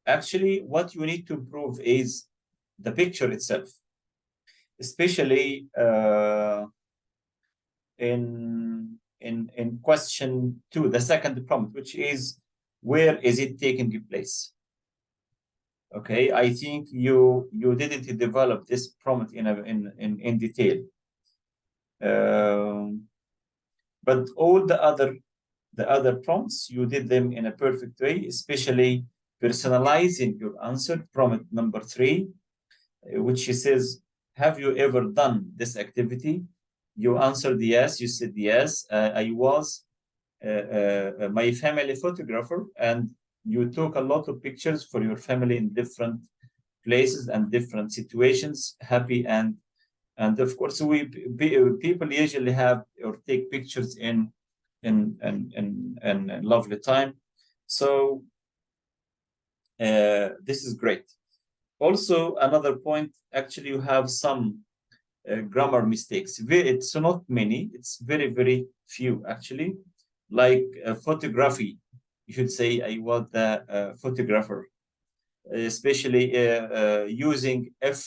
S1: actually, what you need to improve is the picture itself, especially in question 2, the second prompt, which is where is it taking place? Okay, I think you didn't develop this prompt in detail, but all the other prompts you did them in a perfect way, especially personalizing your answer. Prompt number 3, which says, have you ever done this activity? You answered yes. You said yes. I was my family photographer, and you took a lot of pictures for your family in different places and different situations, happy and of course people usually have or take pictures in lovely time. So this is great. Also, another point, actually, you have some grammar mistakes. It's not many, it's very, very few, actually. Like photography, you should say, I was the photographer, especially using F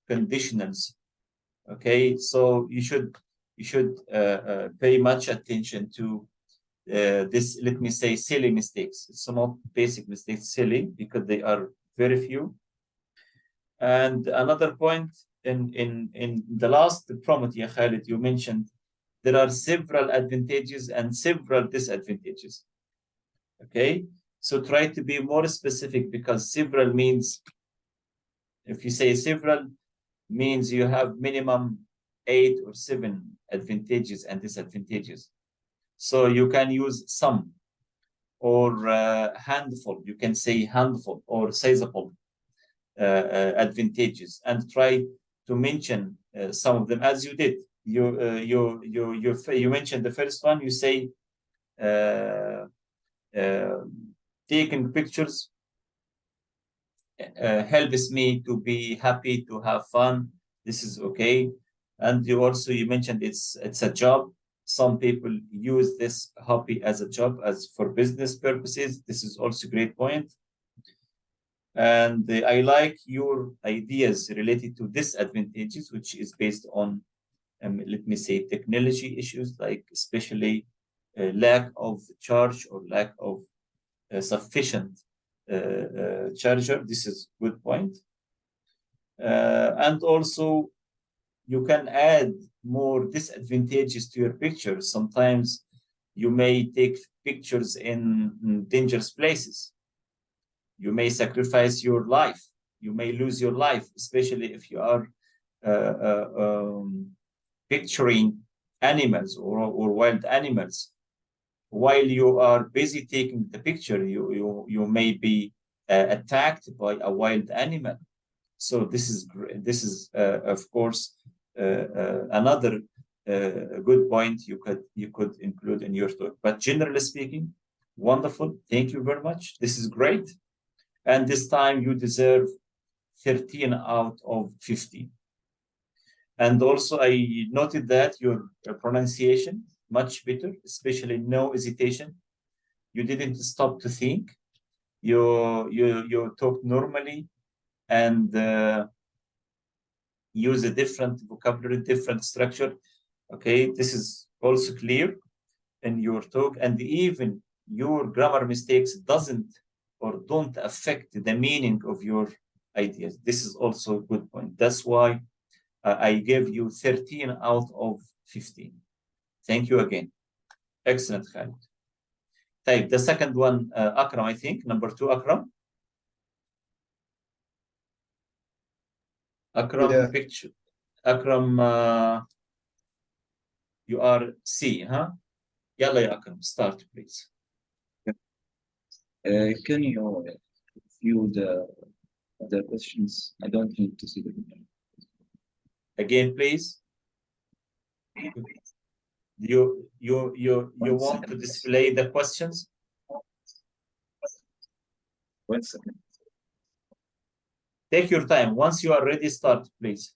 S1: conditionals. Okay, so you should pay much attention to this, let me say, silly mistakes. It's not basic mistakes, silly, because they are very few. And another point, in the last prompt, ya Khalid, you mentioned there are several advantages and several disadvantages. Okay, so try to be more specific, because several means, if you say several, means you have minimum 8 or 7 advantages and disadvantages. So you can use some, or handful. You can say handful or sizable advantages, and try to mention some of them as you did. You mentioned the first one. You say taking pictures helps me to be happy, to have fun. This is okay. And you mentioned it's a job. Some people use this hobby as a job, as for business purposes. This is also a great point. And I like your ideas related to disadvantages, which is based on, let me say, technology issues, like especially lack of charge or lack of sufficient charger. This is a good point. And also, you can add more disadvantages to your pictures. Sometimes you may take pictures in dangerous places. You may sacrifice your life. You may lose your life, especially if you are picturing animals or wild animals. While you are busy taking the picture, you may be attacked by a wild animal. So this is of course another a good point you could include in your talk. But generally speaking, wonderful. Thank you very much. This is great. And this time you deserve 13 out of 15. And also I noted that your pronunciation much better, especially no hesitation. You didn't stop to think. You talked normally and use a different vocabulary, different structure. Okay, this is also clear in your talk, and even your grammar mistakes doesn't or don't affect the meaning of your ideas. This is also a good point. That's why I gave you 13 out of 15. Thank you again. Excellent, Khalid. Type the second one, Akram, I think, number 2, Akram. Akram,
S2: Yeah.
S1: picture. Akram, you are C, huh? Yalla ya Akram, start, please.
S2: Can you view the questions? I don't need to see them.
S1: Again, please. You
S2: One
S1: want to
S2: second.
S1: display the questions?
S2: 1 second.
S1: Take your time. Once you are ready, start, please.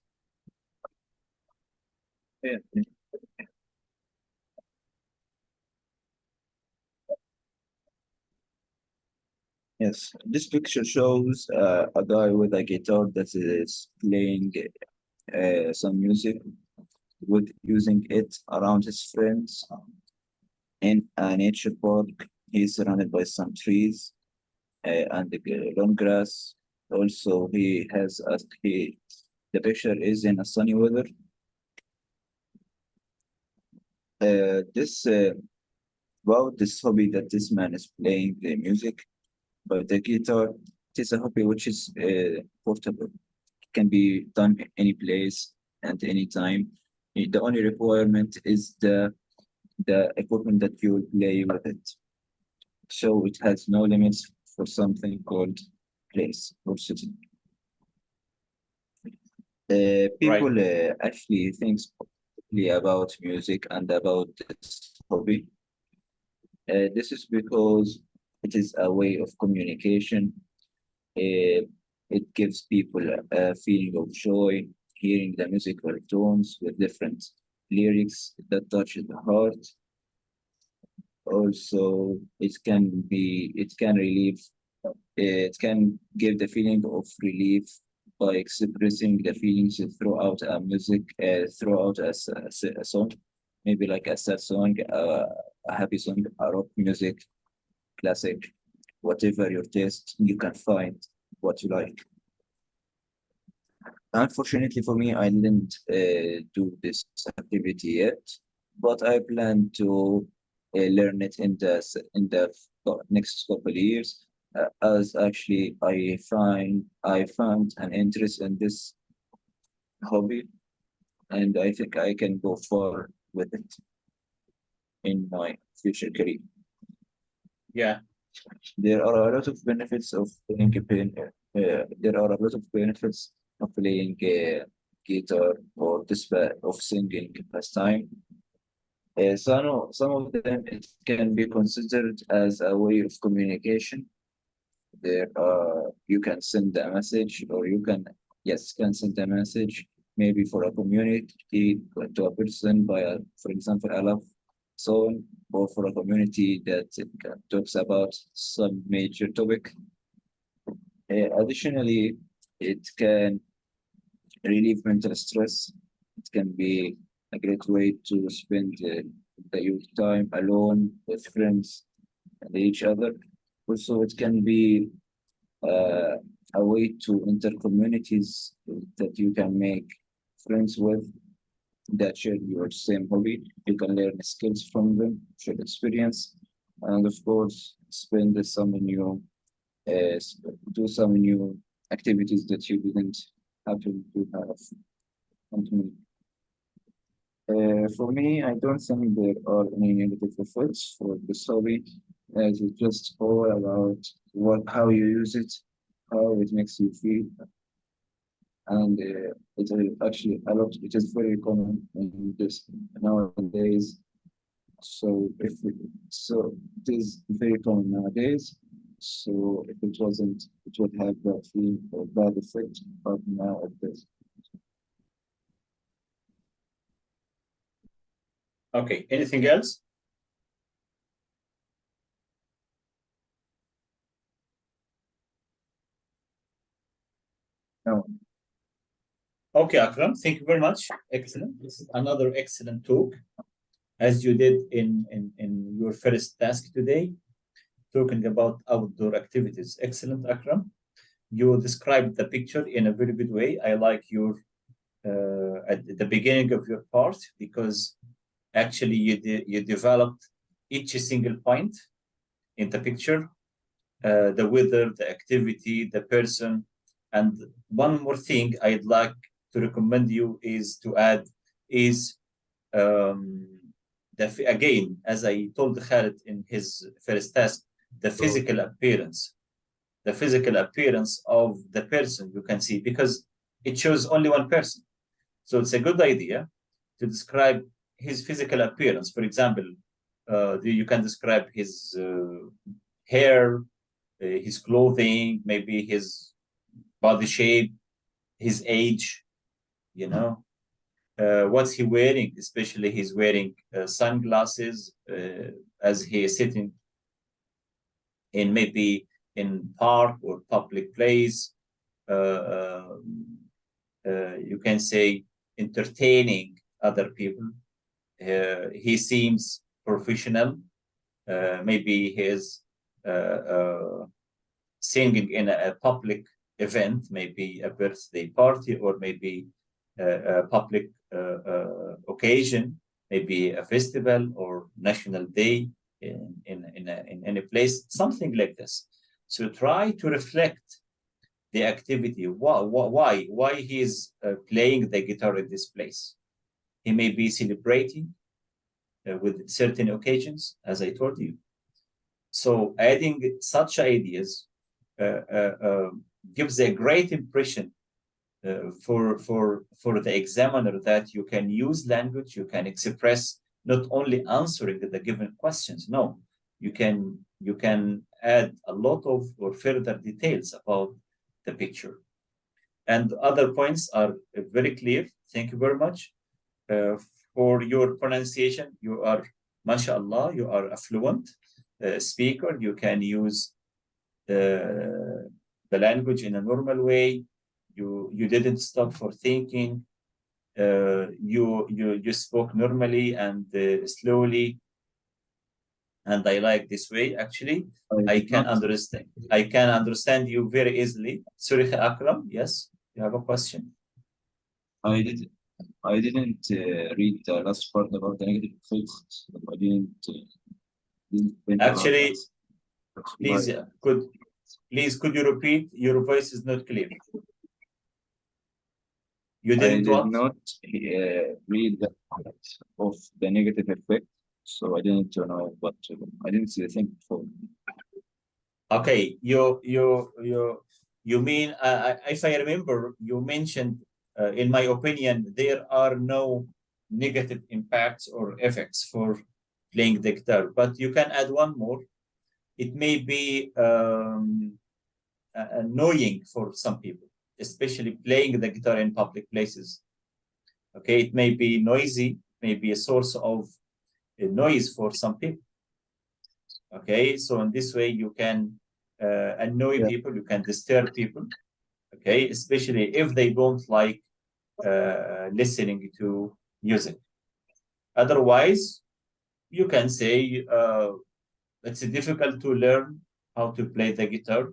S2: Yeah. Yes, this picture shows a guy with a guitar that is playing some music with using it around his friends in a nature park. He's surrounded by some trees and the long grass. Also, the picture is in a sunny weather. This about this hobby that this man is playing the music by the guitar. It is a hobby which is portable. It can be done any place and any time. The only requirement is the equipment that you will play with it. So it has no limits for something called place or city. People actually think positively about music and about this hobby. This is because it is a way of communication. It gives people a feeling of joy, hearing the musical tones with different lyrics that touch the heart. Also, it can give the feeling of relief by expressing the feelings throughout a music, throughout a song, maybe like a sad song, a happy song, a rock music, classic, whatever your taste, you can find what you like. Unfortunately for me, I didn't do this activity yet, but I plan to learn it in the next couple of years. As actually, I found an interest in this hobby, and I think I can go far with it in my future career.
S1: Yeah.
S2: There are a lot of benefits of playing there are a lot of benefits of playing guitar or of singing pastime. Some of them it can be considered as a way of communication. There you can send a message, or you can can send a message maybe for a community to a person by for example a love song, or for a community that talks about some major topic. Additionally, it can relieve mental stress. It can be a great way to spend your time alone with friends and each other. Also, it can be uh, a way to enter communities that you can make friends with that share your same hobby. You can learn skills from them, share experience, and of course, spend some new, uh, do some new activities that you didn't happen to have. For me, I don't think there are any negative effects for this hobby, as it's just all about how you use it, how it makes you feel. and it is actually a lot. It is very common in this nowadays. So it is very common nowadays. So if it wasn't, it would have that feel or bad effect. But now it does.
S1: Okay, anything else?
S2: No.
S1: Okay, Akram, thank you very much. Excellent. This is another excellent talk, as you did in your first task today, talking about outdoor activities. Excellent, Akram. You described the picture in a very good way. I like your at the beginning of your part, because actually you developed each single point in the picture, the weather, the activity, the person. And one more thing I'd like to recommend you is to add is um, again, as I told Khalid in his first task, the physical appearance, of the person you can see, because it shows only one person. So it's a good idea to describe his physical appearance. For example, you can describe his hair, his clothing, maybe his body shape, his age, you know. What's he wearing? Especially he's wearing sunglasses as he is sitting in maybe in park or public place. Uh, you can say entertaining other people. He seems professional. Maybe he's singing in a public event, maybe a birthday party, or maybe a public occasion, maybe a festival or national day in any place, something like this. So try to reflect the activity. Why he is playing the guitar in this place? He may be celebrating with certain occasions, as I told you. So adding such ideas gives a great impression for the examiner, that you can use language, you can express not only answering the given questions. No, you can add a lot of or further details about the picture. And other points are very clear. Thank you very much for your pronunciation. You are, mashallah, you are a fluent speaker. You can use the language in a normal way. You didn't stop for thinking. You spoke normally and slowly, and I like this way. Actually, I can understand you very easily. Sorry, Akram. Yes, you have a question.
S2: I did. I didn't read the last part about the negative effects. I didn't think about
S1: Actually,
S2: that.
S1: please could you repeat? Your voice is not clear. You
S2: I
S1: didn't
S2: did
S1: what?
S2: not read the part of the negative effect, so I didn't know what to. I didn't see the thing before.
S1: Okay, you mean if I remember, you mentioned, in my opinion, there are no negative impacts or effects for playing the guitar, but you can add one more. It may be annoying for some people, especially playing the guitar in public places. Okay, it may be noisy, maybe a source of noise for some people. Okay, so in this way you can annoy
S2: Yeah.
S1: people, you can disturb people. Okay, especially if they don't like listening to music. Otherwise, you can say it's difficult to learn how to play the guitar,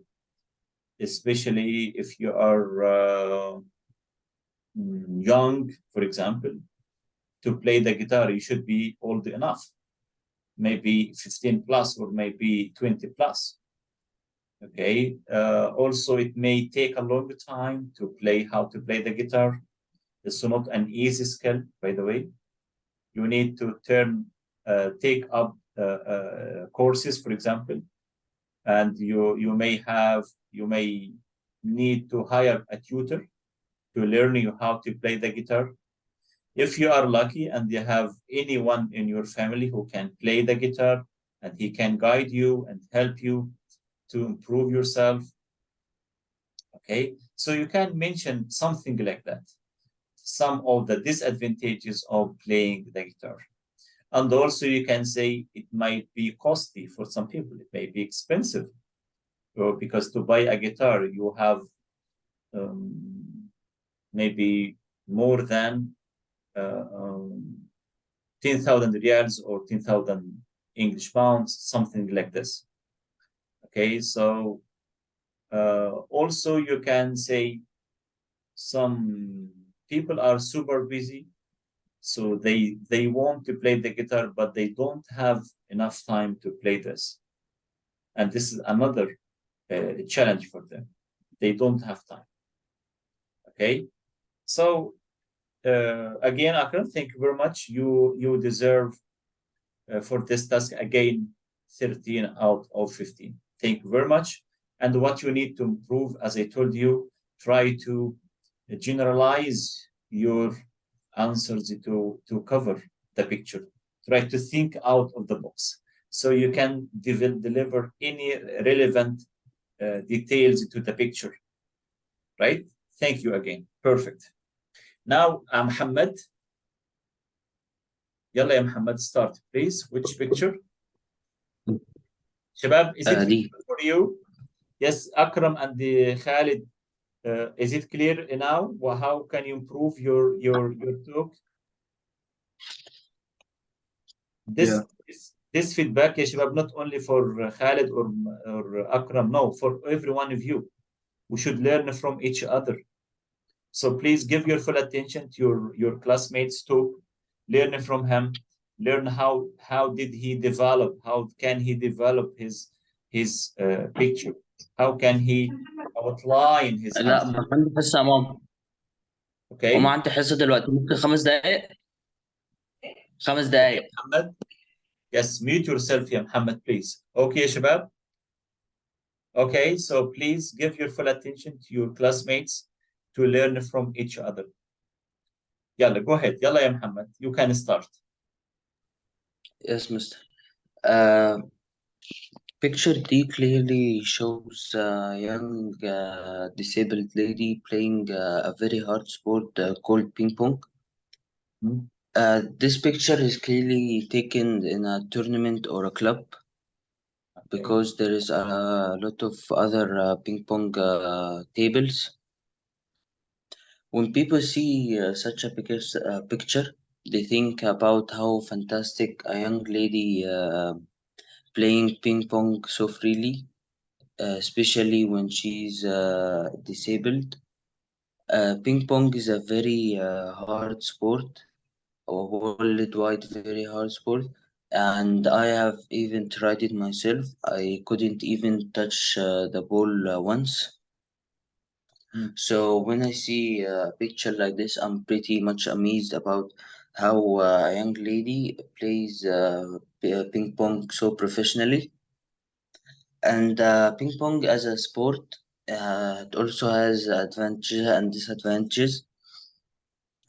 S1: especially if you are young, for example. To play the guitar, you should be old enough, maybe 15 plus or maybe 20 plus. Okay. Also, it may take a long time to play how to play the guitar. It's not an easy skill, by the way. You need to take up courses, for example, and you may need to hire a tutor to learn you how to play the guitar. If you are lucky and you have anyone in your family who can play the guitar and he can guide you and help you to improve yourself, okay? So you can mention something like that, some of the disadvantages of playing the guitar. And also you can say it might be costly for some people, it may be expensive, because to buy a guitar, you have maybe more than 10,000 riyals or 10,000 English pounds, something like this. Okay, so also you can say some people are super busy, so they want to play the guitar, but they don't have enough time to play this. And this is another challenge for them. They don't have time. Okay, so again, Akram, thank you very much. You deserve for this task again 13 out of 15. Thank you very much. And what you need to improve, as I told you, try to generalize your answers to cover the picture. Try to think out of the box so you can deliver any relevant details to the picture, right? Thank you again. Perfect. Now, Muhammad. يلا يا محمد, start please. Which picture? شباب, is it clear for you? Yes, Akram and Khalid, is it clear now? Well, how can you improve your talk? This feedback, يا شباب, not only for Khalid or Akram, no, for every one of you. We should learn from each other. So please give your full attention to your classmates' talk. Learn from him. Learn how did he develop? How can he develop his picture? How can he outline his
S4: لا
S1: answer?
S4: ما عندي حصة يا ماما.
S1: Okay.
S4: وما عندي حصة دلوقتي، ممكن 5 دقايق. 5 دقايق.
S1: Muhammad, yes, mute yourself, ya Muhammad, please. Okay, Shabab. Okay, so please give your full attention to your classmates to learn from each other. Yalla, go ahead. Yalla, ya Muhammad, you can start.
S4: Yes, Mister. Picture D clearly shows a young disabled lady playing a very hard sport called ping pong. This picture is clearly taken in a tournament or a club, because there is a lot of other ping pong tables. When people see such a picture, they think about how fantastic a young lady playing ping pong so freely, especially when she's disabled. Ping pong is a very hard sport, a worldwide very hard sport, and I have even tried it myself. I couldn't even touch the ball once. So when I see a picture like this, I'm pretty much amazed about how a young lady plays ping pong so professionally. And ping pong as a sport, it also has advantages and disadvantages.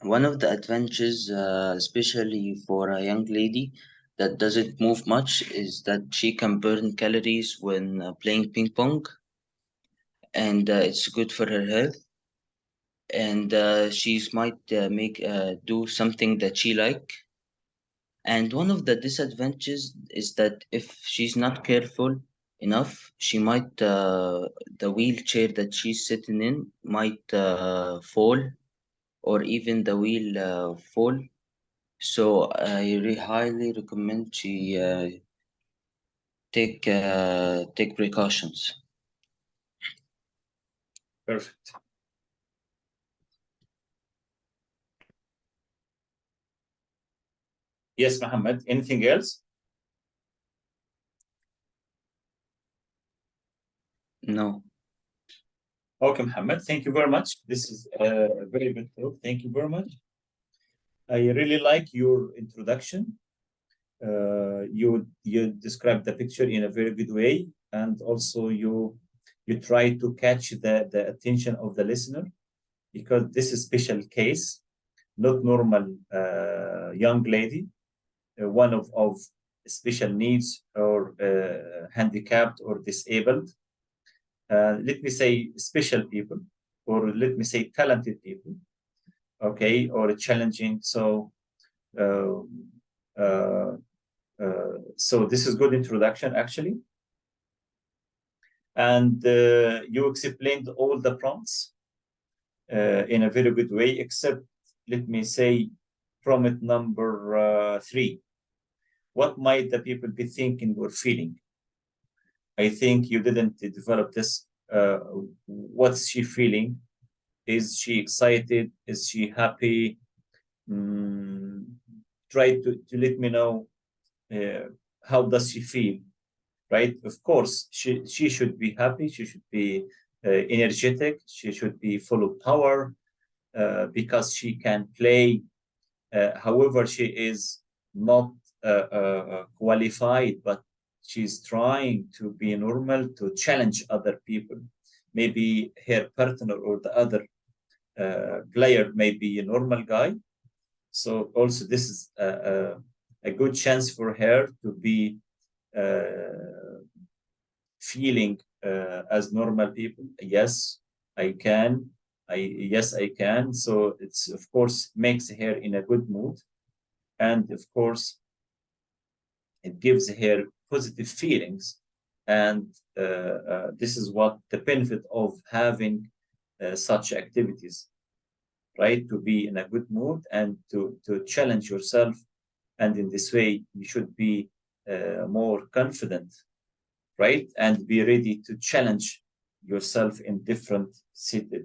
S4: One of the advantages, especially for a young lady that doesn't move much, is that she can burn calories when playing ping pong, and it's good for her health. And she's might make do something that she like. And one of the disadvantages is that if she's not careful enough, she might the wheelchair that she's sitting in might fall, or even the wheel fall. So I highly recommend she take precautions.
S1: Perfect. Yes, Muhammad. Anything else?
S4: No.
S1: Okay, Muhammad. Thank you very much. This is a very good talk. Thank you very much. I really like your introduction. You described the picture in a very good way, and also you try to catch the attention of the listener. because this is special case, not normal young lady, one of special needs or handicapped or disabled. Let me say special people, or let me say talented people, okay, or challenging. So so this is good introduction actually. And you explained all the prompts in a very good way, except, let me say, prompt number 3. What might the people be thinking or feeling? I think you didn't develop this. What's she feeling? Is she excited? Is she happy? Try to let me know how does she feel, right? Of course, she should be happy. She should be energetic. She should be full of power because she can play. However, she is not qualified, but she's trying to be normal, to challenge other people. Maybe her partner or the other player may be a normal guy. So also this is a good chance for her to be feeling as normal people. Yes, I can. Yes, I can. So it's, of course, makes her in a good mood. And of course, it gives her positive feelings. And this is what the benefit of having such activities, right? To be in a good mood and to challenge yourself. And in this way, you should be more confident, right? And be ready to challenge yourself in different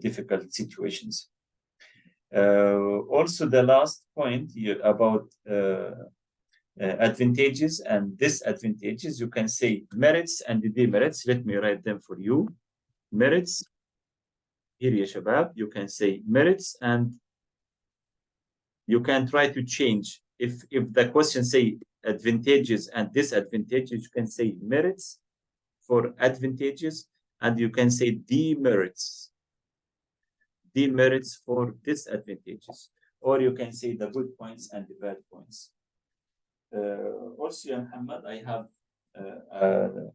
S1: difficult situations. Also, the last point about advantages and disadvantages, you can say merits and demerits. Let me write them for you. Merits, here ya shabab, you can say merits, and you can try to change. If the question say advantages and disadvantages, you can say merits for advantages, and you can say demerits for disadvantages, or you can say the good points and the bad points. Also, Muhammad, I have a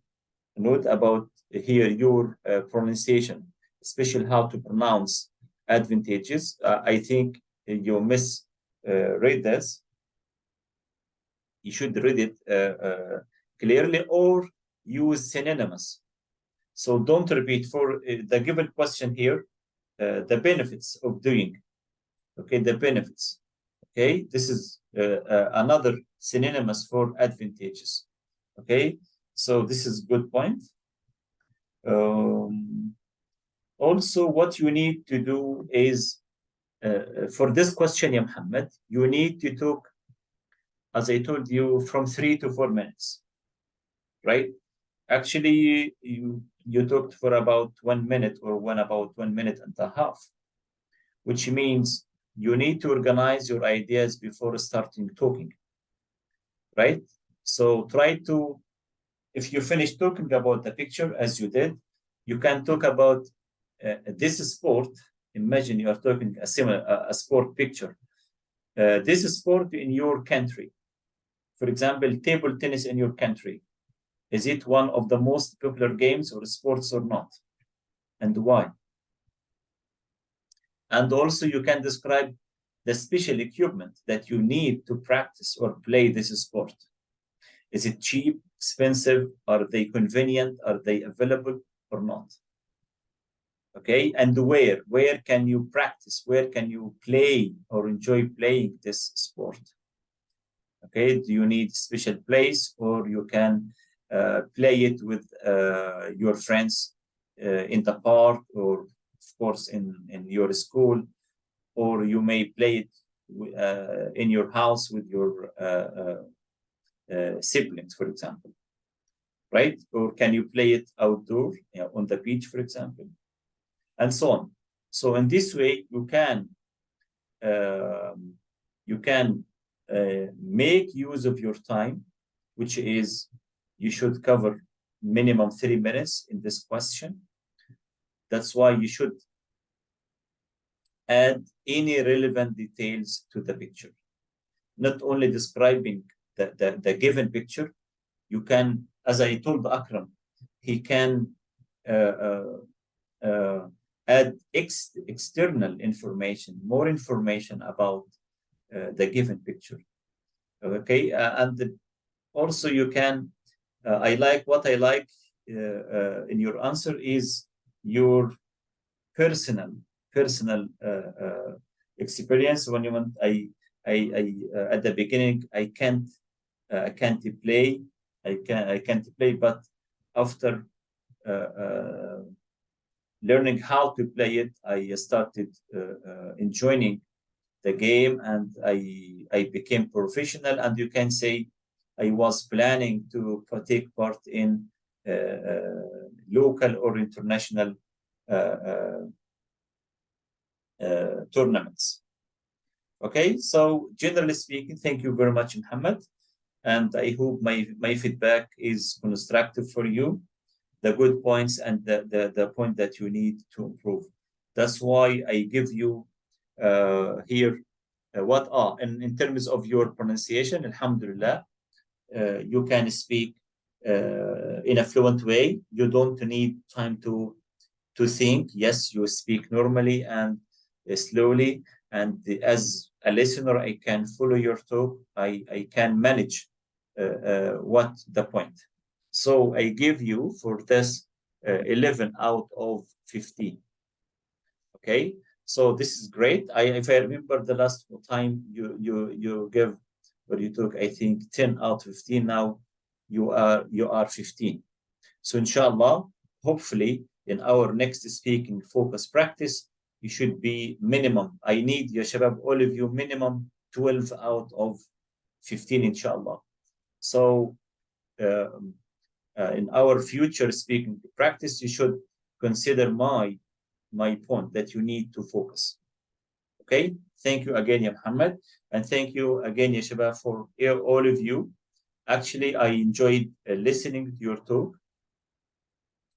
S1: note about here your pronunciation, especially how to pronounce advantages. I think you misread this. You should read it clearly or use synonymous. So don't repeat for the given question here, the benefits of doing. Okay, the benefits. Okay, this is another synonymous for advantages. Okay, so this is good point. Also, what you need to do is, for this question, ya Muhammad, you need to talk, as I told you, from 3 to 4 minutes, right? Actually, you talked for about 1 minute or about 1 minute and a half, which means you need to organize your ideas before starting talking, right? So try to, if you finish talking about the picture as you did, you can talk about this sport. Imagine you are talking a sport picture. This sport in your country, for example, table tennis in your country, is it one of the most popular games or sports or not? And why? And also you can describe the special equipment that you need to practice or play this sport. Is it cheap, expensive? Are they convenient? Are they available or not? Okay, and where can you practice? Where can you play or enjoy playing this sport? Okay, do you need special place, or you can play it with your friends in the park, or of course in your school, or you may play it in your house with your siblings, for example, right? Or can you play it outdoor, on the beach, for example, and so on. So in this way, you can make use of your time, which is you should cover minimum 3 minutes in this question. That's why you should add any relevant details to the picture. Not only describing the given picture, you can, as I told Akram, he can add external information, more information about the given picture. Okay, and also you can, what I like in your answer is your personal experience. When you want, I at the beginning I can't play, I can't play, but after learning how to play it, I started enjoying the game, and I became professional. And you can say I was planning to take part in local or international tournaments. Okay, so generally speaking, thank you very much, Muhammad, and I hope my feedback is constructive for you, the good points and the point that you need to improve. That's why I give you here what are, and in terms of your pronunciation, alhamdulillah, you can speak in a fluent way. You don't need time to think. Yes, you speak normally and slowly, and as a listener, I can follow your talk. I can manage what the point. So I give you for this 11 out of 15. Okay, so this is great. If I remember the last time you give, or you took, I think 10 out of 15. Now you are 15. So inshallah, hopefully in our next speaking focus practice, you should be minimum. I need, ya shabab, all of you, minimum 12 out of 15, inshallah. So in our future speaking practice, you should consider my point that you need to focus. Okay, thank you again, ya Muhammad, and thank you again, ya shabab, for all of you. Actually, I enjoyed listening to your talk.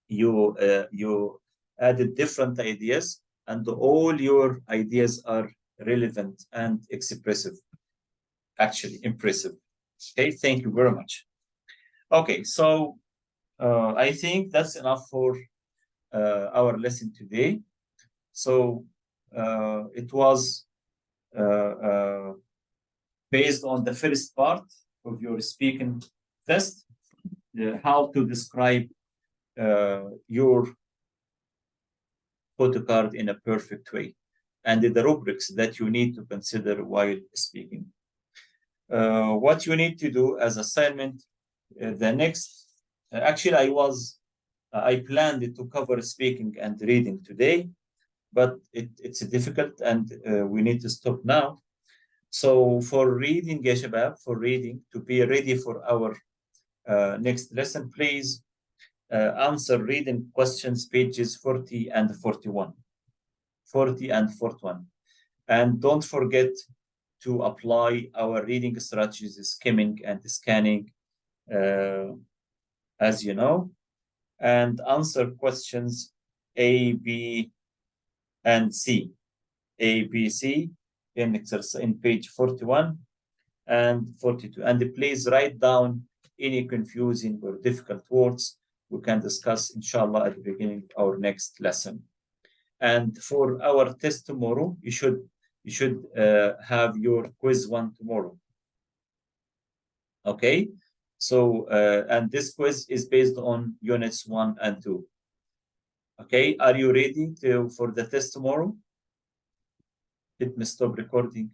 S1: You added different ideas, and all your ideas are relevant and expressive, actually impressive. Okay, thank you very much. Okay, so I think that's enough for our lesson today. So it was based on the first part of your speaking test, how to describe your photocard in a perfect way, and the rubrics that you need to consider while speaking. What you need to do as assignment, the next, actually I planned to cover speaking and reading today, but it's difficult, and we need to stop now. So for reading, ya shabab, for reading, to be ready for our next lesson, please answer reading questions pages 40 and 41. 40 and 41. And don't forget to apply our reading strategies, skimming and scanning, as you know, and answer questions A, B, and C. A, B, C in page 41 and 42. And please write down any confusing or difficult words we can discuss, inshallah, at the beginning of our next lesson. And for our test tomorrow, you should have your quiz 1 tomorrow. Okay, so and this quiz is based on units 1 and 2. Okay, are you ready for the test tomorrow? Let me stop recording.